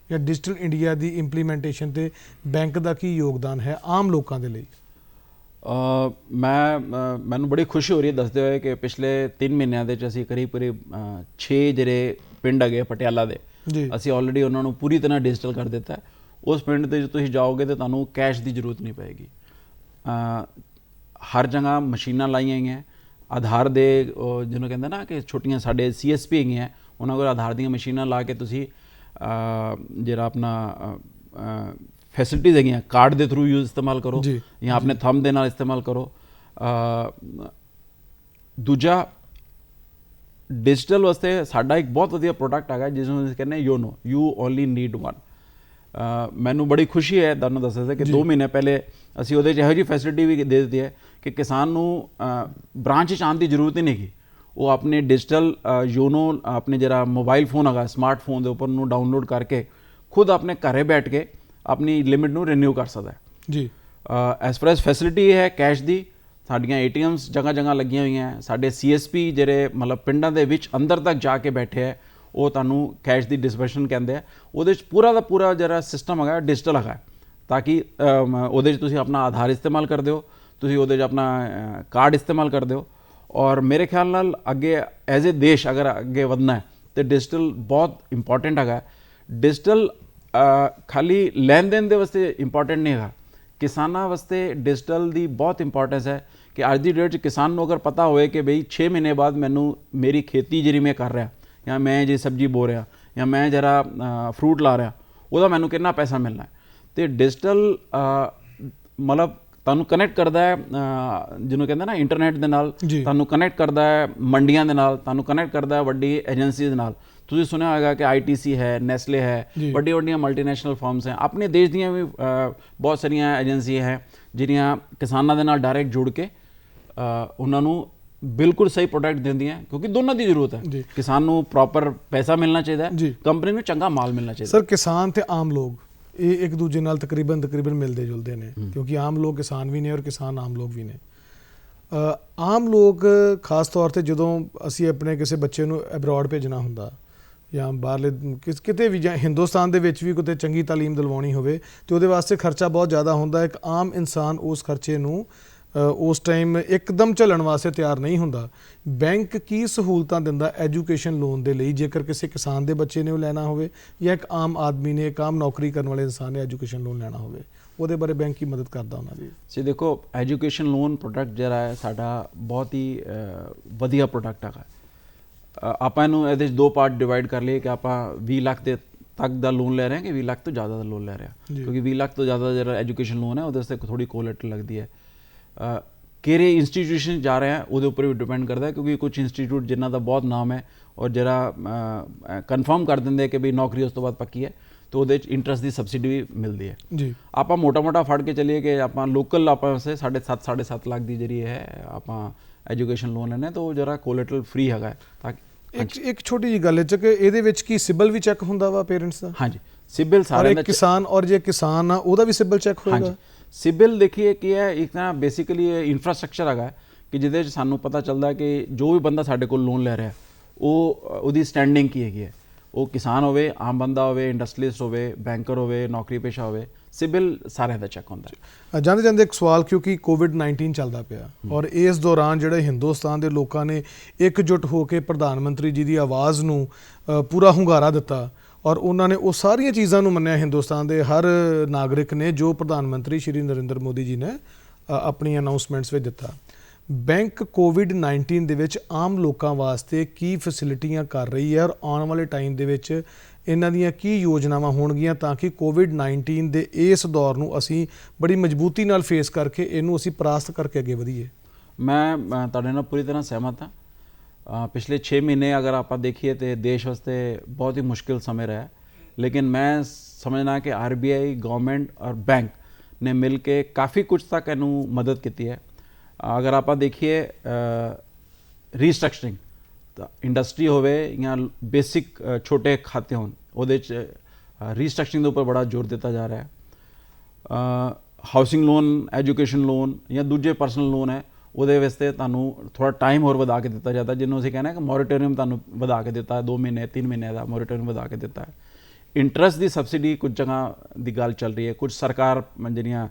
ਜਾਂ ਡਿਜੀਟਲ ਇੰਡੀਆ ਦੀ ਇੰਪਲੀਮੈਂਟੇਸ਼ਨ ਤੇ ਬੈਂਕ ਦਾ ਕੀ ਯੋਗਦਾਨ ਹੈ ਆਮ ਲੋਕਾਂ ਦੇ ਲਈ? ਮੈਨੂੰ ਬੜੀ ਖੁਸ਼ੀ ਹੋ ਰਹੀ ਹੈ ਦੱਸਦੇ ਹੋਏ ਕਿ ਪਿਛਲੇ 3 ਮਹੀਨਿਆਂ ਦੇ ਵਿੱਚ ਅਸੀਂ ਕਰੀਬ 6 ਜਿਹੜੇ ਪਿੰਡ ਹੈਗੇ ਪਟਿਆਲਾ ਦੇ, ਅਸੀਂ ਆਲਰੇਡੀ ਉਹਨਾਂ ਨੂੰ ਪੂਰੀ ਤਰ੍ਹਾਂ ਡਿਜੀਟਲ ਕਰ ਦਿੱਤਾ। ਉਸ ਪਿੰਡ ਤੇ ਜੇ ਤੁਸੀਂ ਜਾਓਗੇ ਤਾਂ ਤੁਹਾਨੂੰ ਕੈਸ਼ ਦੀ ਜ਼ਰੂਰਤ ਨਹੀਂ ਪਏਗੀ। ਹਰ ਜਗ੍ਹਾ ਮਸ਼ੀਨਾਂ ਲਾਈਆਂ ਹੋਈਆਂ, ਆਧਾਰ ਦੇ ਜਿਹਨੂੰ ਕਹਿੰਦੇ ਨਾ ਕਿ ਛੋਟੀਆਂ ਸਾਡੇ CSP ਹੈਗੀਆਂ, ਉਹਨਾਂ ਕੋਲ ਆਧਾਰ ਦੀਆਂ ਮਸ਼ੀਨਾਂ ਲਾ ਕੇ ਤੁਸੀਂ ਜਿਹੜਾ ਆਪਣਾ ਫੈਸਿਲਿਟੀਜ਼ ਹੈਗੀਆਂ ਕਾਰਡ ਦੇ ਥਰੂ ਯੂਜ਼ ਇਸਤੇਮਾਲ ਕਰੋ ਜਾਂ ਆਪਣੇ ਥੰਬ ਦੇ ਨਾਲ ਇਸਤੇਮਾਲ ਕਰੋ। ਦੂਜਾ, ਡਿਜੀਟਲ ਵਾਸਤੇ ਸਾਡਾ ਇੱਕ ਬਹੁਤ ਵਧੀਆ ਪ੍ਰੋਡਕਟ ਹੈਗਾ ਜਿਸ ਨੂੰ ਅਸੀਂ ਕਹਿੰਦੇ YONO, you only need one. ਮੈਨੂੰ ਬੜੀ ਖੁਸ਼ੀ ਹੈ ਤੁਹਾਨੂੰ ਦੱਸ ਸਕਦਾ ਕਿ 2 ਮਹੀਨੇ ਪਹਿਲੇ ਅਸੀਂ ਉਹਦੇ 'ਚ ਇਹੋ ਜਿਹੀ ਫੈਸਿਲਿਟੀ ਵੀ ਦੇ ਦਿੱਤੀ ਹੈ ਕਿ ਕਿਸਾਨ ਨੂੰ ਬ੍ਰਾਂਚ 'ਚ ਆਉਣ ਦੀ ਜ਼ਰੂਰਤ ਹੀ ਨਹੀਂ ਹੈਗੀ। ਉਹ ਆਪਣੇ ਡਿਜੀਟਲ ਯੋਨੋ ਆਪਣੇ ਜਿਹੜਾ ਮੋਬਾਈਲ ਫੋਨ ਹੈਗਾ, ਸਮਾਰਟਫੋਨ ਦੇ ਉੱਪਰ ਨੂੰ ਡਾਊਨਲੋਡ ਕਰਕੇ ਖੁਦ ਆਪਣੇ ਘਰੇ ਬੈਠ ਕੇ ਆਪਣੀ ਲਿਮਿਟ ਨੂੰ ਰੀਨਿਊ ਕਰ ਸਕਦਾ ਹੈ ਜੀ। ਐਸ ਫਾਰ ਐਸ ਫੈਸਿਲਿਟੀ ਹੈ ਕੈਸ਼ ਦੀ, ਸਾਡੀਆਂ ATMs ਜਗ੍ਹਾ ਲੱਗੀਆਂ ਹੋਈਆਂ। ਸਾਡੇ CSP ਜਿਹੜੇ ਮਤਲਬ ਪਿੰਡਾਂ ਦੇ ਵਿੱਚ ਅੰਦਰ ਤੱਕ ਜਾ ਕੇ ਬੈਠੇ ਹੈ, ਉਹ ਤੁਹਾਨੂੰ ਕੈਸ਼ ਦੀ ਡਿਸਬਰਸ਼ਨ ਕਹਿੰਦੇ ਆ। ਉਹਦੇ 'ਚ ਪੂਰਾ ਦਾ ਪੂਰਾ ਜਿਹੜਾ ਸਿਸਟਮ ਹੈਗਾ ਡਿਜੀਟਲ ਹੈਗਾ, ਤਾਂ ਕਿ ਉਹਦੇ 'ਚ ਤੁਸੀਂ ਆਪਣਾ ਆਧਾਰ ਇਸਤੇਮਾਲ ਕਰਦੇ ਹੋ, ਤੁਸੀਂ ਉਹਦੇ 'ਚ ਆਪਣਾ ਕਾਰਡ ਇਸਤੇਮਾਲ ਕਰਦੇ ਹੋ। ਔਰ ਮੇਰੇ ਖਿਆਲ ਨਾਲ ਅੱਗੇ ਐਜ਼ ਏ ਦੇਸ਼ ਅਗਰ ਅੱਗੇ ਵਧਣਾ ਹੈ ਤਾਂ ਡਿਜੀਟਲ ਬਹੁਤ ਇੰਪੋਰਟੈਂਟ ਹੈਗਾ। ਡਿਜੀਟਲ ਖਾਲੀ ਲੈਣ ਦੇਣ ਦੇ ਵਾਸਤੇ ਇੰਪੋਰਟੈਂਟ ਨਹੀਂ ਹੈਗਾ, ਕਿਸਾਨਾਂ ਵਾਸਤੇ ਡਿਜੀਟਲ ਦੀ ਬਹੁਤ ਇੰਪੋਰਟੈਂਸ ਹੈ ਕਿ ਅੱਜ ਦੀ ਡੇਟ 'ਚ ਕਿਸਾਨ ਨੂੰ ਅਗਰ ਪਤਾ ਹੋਵੇ ਕਿ ਬਈ 6 ਮਹੀਨੇ ਬਾਅਦ ਮੈਨੂੰ ਮੇਰੀ ਖੇਤੀ ਜਿਹੜੀ ਮੈਂ ਕਰ ਰਿਹਾ, ਜਾਂ ਮੈਂ ਜੇ ਸਬਜ਼ੀ ਬੋ ਰਿਹਾ, ਜਾਂ ਮੈਂ ਜਿਹੜਾ ਫਰੂਟ ਲਾ ਰਿਹਾ, ਉਹਦਾ ਮੈਨੂੰ ਕਿੰਨਾ ਪੈਸਾ ਮਿਲਣਾ ਹੈ। ਅਤੇ ਡਿਜੀਟਲ ਮਤਲਬ ਤੁਹਾਨੂੰ ਕਨੈਕਟ ਕਰਦਾ ਹੈ, ਜਿਹਨੂੰ ਕਹਿੰਦੇ ਨਾ ਇੰਟਰਨੈਟ ਦੇ ਨਾਲ, ਤੁਹਾਨੂੰ ਕਨੈਕਟ ਕਰਦਾ ਹੈ ਮੰਡੀਆਂ ਦੇ ਨਾਲ, ਤੁਹਾਨੂੰ ਕਨੈਕਟ ਕਰਦਾ ਹੈ ਵੱਡੀ ਏਜੰਸੀਜ਼ ਦੇ ਨਾਲ। ਤੁਸੀਂ ਸੁਣਿਆ ਹੋਏਗਾ ਕਿ ITC ਹੈ, ਨੈਸਲੇ ਹੈ, ਵੱਡੀਆਂ ਮਲਟੀਨੈਸ਼ਨਲ ਫਰਮਸ ਹੈ। ਆਪਣੇ ਦੇਸ਼ ਦੀਆਂ ਵੀ ਬਹੁਤ ਸਾਰੀਆਂ ਏਜੰਸੀਆਂ ਹੈ ਜਿਹੜੀਆਂ ਕਿਸਾਨਾਂ ਦੇ ਨਾਲ ਡਾਇਰੈਕਟ ਜੁੜ ਕੇ ਉਹਨਾਂ ਨੂੰ ਬਿਲਕੁਲ ਸਹੀ ਪ੍ਰੋਡਕਟ ਦਿੰਦੀਆਂ, ਕਿਉਂਕਿ ਦੋਨਾਂ ਦੀ ਜ਼ਰੂਰਤ ਹੈ। ਕਿਸਾਨ ਨੂੰ ਪ੍ਰੋਪਰ ਪੈਸਾ ਮਿਲਣਾ ਚਾਹੀਦਾ ਹੈ, ਕੰਪਨੀ ਨੂੰ ਚੰਗਾ ਮਾਲ ਮਿਲਣਾ ਚਾਹੀਦਾ। ਸਰ, ਕਿਸਾਨ ਤੇ ਆਮ ਲੋਕ ਇਹ ਇੱਕ ਦੂਜੇ ਨਾਲ ਤਕਰੀਬਨ ਮਿਲਦੇ ਜੁਲਦੇ ਨੇ, ਕਿਉਂਕਿ ਆਮ ਲੋਕ ਕਿਸਾਨ ਵੀ ਨੇ ਔਰ ਕਿਸਾਨ ਆਮ ਲੋਕ ਵੀ ਨੇ। ਆਮ ਲੋਕ ਖਾਸ ਤੌਰ ਤੇ ਜਦੋਂ ਅਸੀਂ ਆਪਣੇ ਕਿਸੇ ਬੱਚੇ ਨੂੰ ਅਬਰੋਡ ਭੇਜਣਾ ਹੁੰਦਾ ਜਾਂ ਬਾਹਰਲੇ ਕਿਤੇ ਵੀ, ਜਾਂ ਹਿੰਦੁਸਤਾਨ ਦੇ ਵਿੱਚ ਵੀ ਕਿਤੇ ਚੰਗੀ ਤਾਲੀਮ ਦਿਲਵਾਉਣੀ ਹੋਵੇ ਤੇ ਉਹਦੇ ਵਾਸਤੇ ਖਰਚਾ ਬਹੁਤ ਜ਼ਿਆਦਾ ਹੁੰਦਾ। ਇੱਕ ਆਮ ਇਨਸਾਨ ਉਸ ਖਰਚੇ ਨੂੰ ਉਸ ਟਾਈਮ ਇੱਕਦਮ ਝੱਲਣ ਵਾਸਤੇ ਤਿਆਰ ਨਹੀਂ ਹੁੰਦਾ। ਬੈਂਕ ਕੀ ਸਹੂਲਤਾਂ ਦਿੰਦਾ ਐਜੂਕੇਸ਼ਨ ਲੋਨ ਦੇ ਲਈ, ਜੇਕਰ ਕਿਸੇ ਕਿਸਾਨ ਦੇ ਬੱਚੇ ਨੇ ਉਹ ਲੈਣਾ ਹੋਵੇ, ਜਾਂ ਇੱਕ ਆਮ ਆਦਮੀ ਨੇ, ਇੱਕ ਆਮ ਨੌਕਰੀ ਕਰਨ ਵਾਲੇ ਇਨਸਾਨ ਨੇ ਐਜੂਕੇਸ਼ਨ ਲੋਨ ਲੈਣਾ ਹੋਵੇ, ਉਹਦੇ ਬਾਰੇ ਬੈਂਕ ਕੀ ਮਦਦ ਕਰਦਾ ਉਹਨਾਂ ਦੀ? ਜੀ ਦੇਖੋ, ਐਜੂਕੇਸ਼ਨ ਲੋਨ ਪ੍ਰੋਡਕਟ ਜਿਹੜਾ ਹੈ ਸਾਡਾ ਬਹੁਤ ਹੀ ਵਧੀਆ ਪ੍ਰੋਡਕਟ ਹੈਗਾ। ਆਪਾਂ ਇਹਨੂੰ ਇਹਦੇ 'ਚ 2 ਪਾਰਟ ਡਿਵਾਈਡ ਕਰ ਲਈਏ ਕਿ ਆਪਾਂ 20 ਲੱਖ ਦੇ ਤੱਕ ਦਾ ਲੋਨ ਲੈ ਰਹੇ ਹਾਂ ਕਿ 20 ਲੱਖ ਤੋਂ ਜ਼ਿਆਦਾ ਦਾ ਲੋਨ ਲੈ ਰਹੇ ਹਾਂ। ਕਿਉਂਕਿ 20 ਲੱਖ ਤੋਂ ਜ਼ਿਆਦਾ ਜਿਹੜਾ ਐਜੂਕੇਸ਼ਨ ਲੋਨ ਹੈ ਉਹਦੇ ਵਾਸਤੇ ਥੋੜੀ ਕੋਲੈਟਰਲ ਲੱਗਦੀ ਹੈ। ਕਿਹੜੇ ਇੰਸਟੀਟਿਊਸ਼ਨ ਜਾ ਰਹੇ ਆ ਉਹਦੇ ਉੱਪਰ ਵੀ ਡਿਪੈਂਡ ਕਰਦਾ ਹੈ, ਕਿਉਂਕਿ ਕੁਝ ਇੰਸਟੀਟਿਊਟ ਜਿਨ੍ਹਾਂ ਦਾ ਬਹੁਤ ਨਾਮ ਹੈ ਔਰ ਜਿਹੜਾ ਕਨਫਰਮ ਕਰ ਦਿੰਦੇ ਕਿ ਵੀ ਨੌਕਰੀ ਉਸ ਤੋਂ ਬਾਅਦ ਪੱਕੀ ਹੈ, ਤਾਂ ਉਹਦੇ 'ਚ ਇੰਟਰਸਟ ਦੀ ਸਬਸਿਡੀ ਵੀ ਮਿਲਦੀ ਹੈ ਜੀ। ਆਪਾਂ ਮੋਟਾ ਫੜ ਕੇ ਚੱਲੀਏ ਕਿ ਆਪਾਂ ਲੋਕਲ ਆਪਾਂ ਵਾਸਤੇ 7.5 ਲੱਖ ਦੀ ਜਿਹੜੀ ਹੈ ਆਪਾਂ ਐਜੂਕੇਸ਼ਨ ਲੋਨ ਲੈਣਾ, ਤਾਂ ਉਹ ਜਿਹੜਾ ਕੋਲੈਟਰਲ ਫ੍ਰੀ ਹੈਗਾ। ਤਾਂ ਇੱਕ ਛੋਟੀ ਜਿਹੀ ਗੱਲ ਹੈ ਕਿ ਇਹਦੇ ਵਿੱਚ ਕੀ ਸਿਬਲ ਵੀ ਚੈੱਕ ਹੁੰਦਾ ਵਾ ਪੇਰੈਂਟਸ ਦਾ? ਹਾਂਜੀ, ਸਿਬਲ ਸਾਰਿਆਂ ਦਾ। ਕਿਸਾਨ ਔਰ ਜੇ ਕਿਸਾਨ ਆ ਉਹਦਾ ਵੀ ਸਿਬਲ ਚੈੱਕ ਹੋਏਗਾ? ਸਿਬਲ ਦੇਖੀਏ ਕਿ ਹੈ ਇੱਕ ਤਾਂ ਬੇਸਿਕਲੀ ਇਨਫਰਾਸਟਰਕਚਰ ਹੈਗਾ ਕਿ ਜਿਹਦੇ 'ਚ ਸਾਨੂੰ ਪਤਾ ਚੱਲਦਾ ਕਿ ਜੋ ਵੀ ਬੰਦਾ ਸਾਡੇ ਕੋਲ ਲੋਨ ਲੈ ਰਿਹਾ ਉਹਦੀ ਸਟੈਂਡਿੰਗ ਕੀ ਹੈਗੀ ਹੈ। ਉਹ ਕਿਸਾਨ ਹੋਵੇ, ਆਮ ਬੰਦਾ ਹੋਵੇ, ਇੰਡਸਟਰੀਲਿਸਟ ਹੋਵੇ, ਬੈਂਕਰ ਹੋਵੇ, ਨੌਕਰੀ ਪੇਸ਼ਾ ਹੋਵੇ, ਸਿਬਿਲ ਸਾਰਿਆਂ ਦਾ ਚੈੱਕ ਹੁੰਦਾ ਹੈ। ਜਾਂਦੇ ਜਾਂਦੇ ਇੱਕ ਸਵਾਲ, ਕਿਉਂਕਿ ਕੋਵਿਡ-19 ਚੱਲਦਾ ਪਿਆ ਔਰ ਇਸ ਦੌਰਾਨ ਜਿਹੜੇ ਹਿੰਦੁਸਤਾਨ ਦੇ ਲੋਕਾਂ ਨੇ ਇਕਜੁੱਟ ਹੋ ਕੇ ਪ੍ਰਧਾਨ ਮੰਤਰੀ ਜੀ ਦੀ ਆਵਾਜ਼ ਨੂੰ ਪੂਰਾ ਹੁੰਗਾਰਾ ਦਿੱਤਾ ਔਰ ਉਹਨਾਂ ਨੇ ਉਹ ਸਾਰੀਆਂ ਚੀਜ਼ਾਂ ਨੂੰ ਮੰਨਿਆ, ਹਿੰਦੁਸਤਾਨ ਦੇ ਹਰ ਨਾਗਰਿਕ ਨੇ, ਜੋ ਪ੍ਰਧਾਨ ਮੰਤਰੀ ਸ਼੍ਰੀ ਨਰਿੰਦਰ ਮੋਦੀ ਜੀ ਨੇ ਆਪਣੀ ਅਨਾਉਂਸਮੈਂਟਸ ਵਿੱਚ ਦਿੱਤਾ। ਬੈਂਕ ਕੋਵਿਡ-19 ਦੇ ਵਿੱਚ ਆਮ ਲੋਕਾਂ ਵਾਸਤੇ ਕੀ ਫੈਸਿਲਿਟੀਆਂ ਕਰ ਰਹੀ ਹੈ ਔਰ ਆਉਣ ਵਾਲੇ ਟਾਈਮ ਦੇ ਵਿੱਚ ਇਹਨਾਂ ਦੀਆਂ ਕੀ ਯੋਜਨਾਵਾਂ ਹੋਣਗੀਆਂ ਤਾਂ ਕਿ ਕੋਵਿਡ-19 ਦੇ ਇਸ ਦੌਰ ਨੂੰ ਅਸੀਂ ਬੜੀ ਮਜ਼ਬੂਤੀ ਨਾਲ ਫੇਸ ਕਰਕੇ ਇਹਨੂੰ ਅਸੀਂ ਪਰਾਸਤ ਕਰਕੇ ਅੱਗੇ ਵਧੀਏ? ਮੈਂ ਤੁਹਾਡੇ ਨਾਲ ਪੂਰੀ ਤਰ੍ਹਾਂ ਸਹਿਮਤ ਹਾਂ। ਪਿਛਲੇ 6 ਮਹੀਨੇ ਅਗਰ ਆਪਾਂ ਦੇਖੀਏ ਤਾਂ ਦੇਸ਼ ਵਾਸਤੇ ਬਹੁਤ ਹੀ ਮੁਸ਼ਕਿਲ ਸਮੇਂ ਰਿਹਾ, ਲੇਕਿਨ ਮੈਂ ਸਮਝਣਾ ਕਿ RBI, ਗਵਰਨਮੈਂਟ ਔਰ ਬੈਂਕ ਨੇ ਮਿਲ ਕੇ ਕਾਫੀ ਕੁਝ ਤੱਕ ਇਹਨੂੰ ਮਦਦ ਕੀਤੀ ਹੈ। ਅਗਰ ਆਪਾਂ ਦੇਖੀਏ ਰੀਸਟਰਕਚਰਿੰਗ, ਤਾਂ ਇੰਡਸਟਰੀ ਹੋਵੇ ਜਾਂ ਬੇਸਿਕ ਛੋਟੇ ਖਾਤੇ ਹੋਣ, ਉਹਦੇ 'ਚ ਰੀਸਟਰਕਚਰਿੰਗ ਦੇ ਉੱਪਰ ਬੜਾ ਜ਼ੋਰ ਦਿੱਤਾ ਜਾ ਰਿਹਾ ਹੈ। ਹਾਊਸਿੰਗ ਲੋਨ, ਐਜੂਕੇਸ਼ਨ ਲੋਨ ਜਾਂ ਦੂਜੇ ਪਰਸਨਲ ਲੋਨ ਹੈ, ਉਹਦੇ ਵਾਸਤੇ ਤੁਹਾਨੂੰ ਥੋੜ੍ਹਾ ਟਾਈਮ ਹੋਰ ਵਧਾ ਕੇ ਦਿੱਤਾ ਜਾਂਦਾ, ਜਿਹਨੂੰ ਅਸੀਂ ਕਹਿੰਦੇ ਕਿ ਮੋਰੇਟੋਰੀਅਮ ਤੁਹਾਨੂੰ ਵਧਾ ਕੇ ਦਿੱਤਾ, 2 ਮਹੀਨੇ 3 ਮਹੀਨੇ ਦਾ ਮੋਰੇਟੋਰੀਅਮ ਵਧਾ ਕੇ ਦਿੱਤਾ ਹੈ। ਇੰਟਰਸਟ ਦੀ ਸਬਸਿਡੀ ਕੁਝ ਜਗ੍ਹਾ ਦੀ ਗੱਲ ਚੱਲ ਰਹੀ ਹੈ, ਕੁਝ ਸਰਕਾਰ ਜਿਹੜੀਆਂ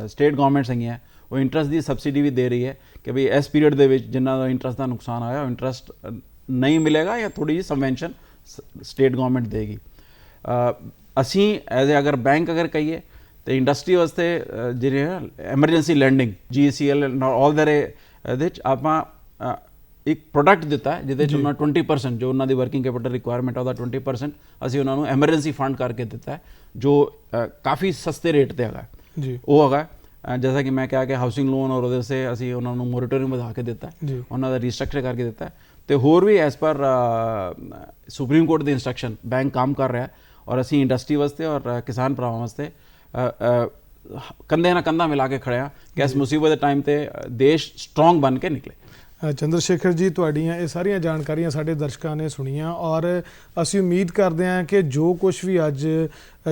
ਸਟੇਟ ਗਵਰਨਮੈਂਟਸ ਹੈਗੀਆਂ ਉਹ ਇੰਟਰਸਟ ਦੀ ਸਬਸਿਡੀ ਵੀ ਦੇ ਰਹੀ ਹੈ ਕਿ ਵੀ ਇਸ ਪੀਰੀਅਡ ਦੇ ਵਿੱਚ ਜਿਨ੍ਹਾਂ ਦਾ ਇੰਟਰਸਟ ਦਾ ਨੁਕਸਾਨ ਆਇਆ ਉਹ ਇੰਟਰਸਟ ਨਹੀਂ ਮਿਲੇਗਾ ਜਾਂ ਥੋੜ੍ਹੀ ਜਿਹੀ ਸਬਵੈਂਸ਼ਨ ਸਟੇਟ ਗਵਰਨਮੈਂਟ ਦੇਗੀ। ਅਸੀਂ ਅਗਰ ਬੈਂਕ ਅਗਰ ਕਹੀਏ ਤਾਂ ਇੰਡਸਟਰੀ ਵਾਸਤੇ ਜਿਹੜੇ ਐਮਰਜੈਂਸੀ ਲੈਂਡਿੰਗ, GECL ਆਲ ਦੇ ਇਹਦੇ 'ਚ ਆਪਾਂ ਇੱਕ ਪ੍ਰੋਡਕਟ ਦਿੱਤਾ ਜਿਹਦੇ 'ਚ ਉਹਨਾਂ 20% ਜੋ ਉਹਨਾਂ ਦੀ ਵਰਕਿੰਗ ਕੈਪੀਟਲ ਰਿਕੁਆਇਰਮੈਂਟ ਉਹਦਾ 20% ਅਸੀਂ ਉਹਨਾਂ ਨੂੰ ਐਮਰਜੈਂਸੀ ਫੰਡ ਕਰਕੇ ਦਿੱਤਾ ਹੈ, ਜੋ ਕਾਫੀ ਸਸਤੇ ਰੇਟ 'ਤੇ ਹੈਗਾ ਜੀ। ਉਹ ਹੈਗਾ जैसा कि मैं कहा कि हाउसिंग लोन और ਉਹਦੇ ਸੇ ਅਸੀਂ ਉਹਨਾਂ ਨੂੰ ਮੋਰੇਟੋਰੀਅਮ ਵਧਾ ਕੇ ਦਿੱਤਾ, ਉਹਨਾਂ ਦਾ ਰੀਸਟਰਕਚਰ ਕਰਕੇ ਦਿੱਤਾ ਤੇ ਹੋਰ ਵੀ ਐਸ ਪਰ ਸੁਪਰੀਮ ਕੋਰਟ ਦੇ ਇੰਸਟਰਕਸ਼ਨ ਬੈਂਕ ਕੰਮ ਕਰ ਰਿਹਾ ਔਰ ਅਸੀਂ ਇੰਡਸਟਰੀ ਵਾਸਤੇ ਔਰ ਕਿਸਾਨ ਭਰਾਵਾਂ ਵਾਸਤੇ ਕੰਧੇ ਨਾਲ ਕੰਧਾ ਮਿਲਾ ਕੇ ਖੜੇ ਹਾਂ ਕਿ ਇਸ ਮੁਸੀਬਤ ਦੇ ਟਾਈਮ ਤੇ ਦੇਸ਼ ਸਟਰੋਂਗ ਬਣ ਕੇ ਨਿਕਲੇ। ਚੰਦਰਸ਼ੇਖਰ ਜੀ, ਤੁਹਾਡੀਆਂ ਇਹ ਸਾਰੀਆਂ ਜਾਣਕਾਰੀਆਂ ਸਾਡੇ ਦਰਸ਼ਕਾਂ ਨੇ ਸੁਣੀਆਂ ਔਰ ਅਸੀਂ ਉਮੀਦ ਕਰਦੇ ਹਾਂ ਕਿ ਜੋ ਕੁਝ ਵੀ ਅੱਜ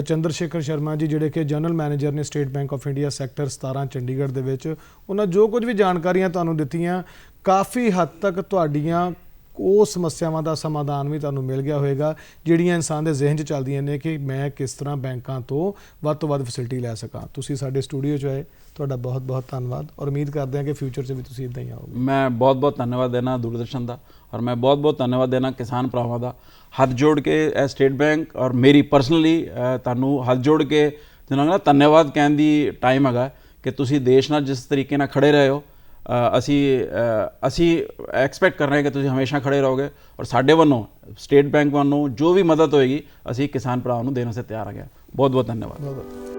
ਚੰਦਰਸ਼ੇਖਰ ਸ਼ਰਮਾ ਜੀ ਜਿਹੜੇ ਕਿ ਜਨਰਲ ਮੈਨੇਜਰ ਨੇ state bank of India sector 17 Chandigarh ਦੇ ਵਿੱਚ, ਉਹਨਾਂ ਜੋ ਕੁਝ ਵੀ ਜਾਣਕਾਰੀਆਂ ਤੁਹਾਨੂੰ ਦਿੱਤੀਆਂ, ਕਾਫੀ ਹੱਦ ਤੱਕ ਤੁਹਾਡੀਆਂ ਉਹ ਸਮੱਸਿਆਵਾਂ ਦਾ ਸਮਾਧਾਨ ਵੀ ਤੁਹਾਨੂੰ ਮਿਲ ਗਿਆ ਹੋਵੇਗਾ ਜਿਹੜੀਆਂ ਇਨਸਾਨ ਦੇ ਜ਼ਿਹਨ 'ਚ ਚੱਲਦੀਆਂ ਨੇ ਕਿ ਮੈਂ ਕਿਸ ਤਰ੍ਹਾਂ ਬੈਂਕਾਂ ਤੋਂ ਵੱਧ ਫੈਸਿਲਿਟੀ ਲੈ ਸਕਾਂ। ਤੁਸੀਂ ਸਾਡੇ ਸਟੂਡੀਓ 'ਚ ਆਏ, ਤੁਹਾਡਾ ਬਹੁਤ ਬਹੁਤ ਧੰਨਵਾਦ ਔਰ ਉਮੀਦ ਕਰਦੇ ਹਾਂ ਕਿ ਫਿਊਚਰ 'ਚ ਵੀ ਤੁਸੀਂ ਇੱਦਾਂ ਹੀ ਆਓਗੇ। ਮੈਂ ਬਹੁਤ ਬਹੁਤ ਧੰਨਵਾਦ ਦੇਣਾ ਦੂਰਦਰਸ਼ਨ ਦਾ ਔਰ ਮੈਂ ਬਹੁਤ ਬਹੁਤ ਧੰਨਵਾਦ ਦੇਣਾ ਕਿਸਾਨ ਭਰਾਵਾਂ ਦਾ। ਹੱਥ ਜੋੜ ਕੇ ਸਟੇਟ ਬੈਂਕ ਔਰ ਮੇਰੀ ਪਰਸਨਲੀ ਤੁਹਾਨੂੰ ਹੱਥ ਜੋੜ ਕੇ ਜਿਹਨਾਂ ਧੰਨਵਾਦ ਕਹਿਣ ਦੀ ਟਾਈਮ ਹੈਗਾ ਕਿ ਤੁਸੀਂ ਦੇਸ਼ ਨਾਲ ਜਿਸ ਤਰੀਕੇ ਨਾਲ ਖੜੇ ਰਹੇ ਹੋ, ਅਸੀਂ ਐਕਸਪੈਕਟ ਕਰ ਰਹੇ ਹਾਂ ਕਿ ਤੁਸੀਂ ਹਮੇਸ਼ਾ ਖੜੇ ਰਹੋਗੇ ਔਰ ਸਾਡੇ ਵੱਲੋਂ ਸਟੇਟ ਬੈਂਕ ਵੱਲੋਂ ਜੋ ਵੀ ਮਦਦ ਹੋਏਗੀ ਅਸੀਂ ਕਿਸਾਨ ਭਰਾਵਾਂ ਨੂੰ ਦੇਣ ਵਾਸਤੇ ਤਿਆਰ ਹੈਗੇ। ਬਹੁਤ ਬਹੁਤ ਧੰਨਵਾਦ।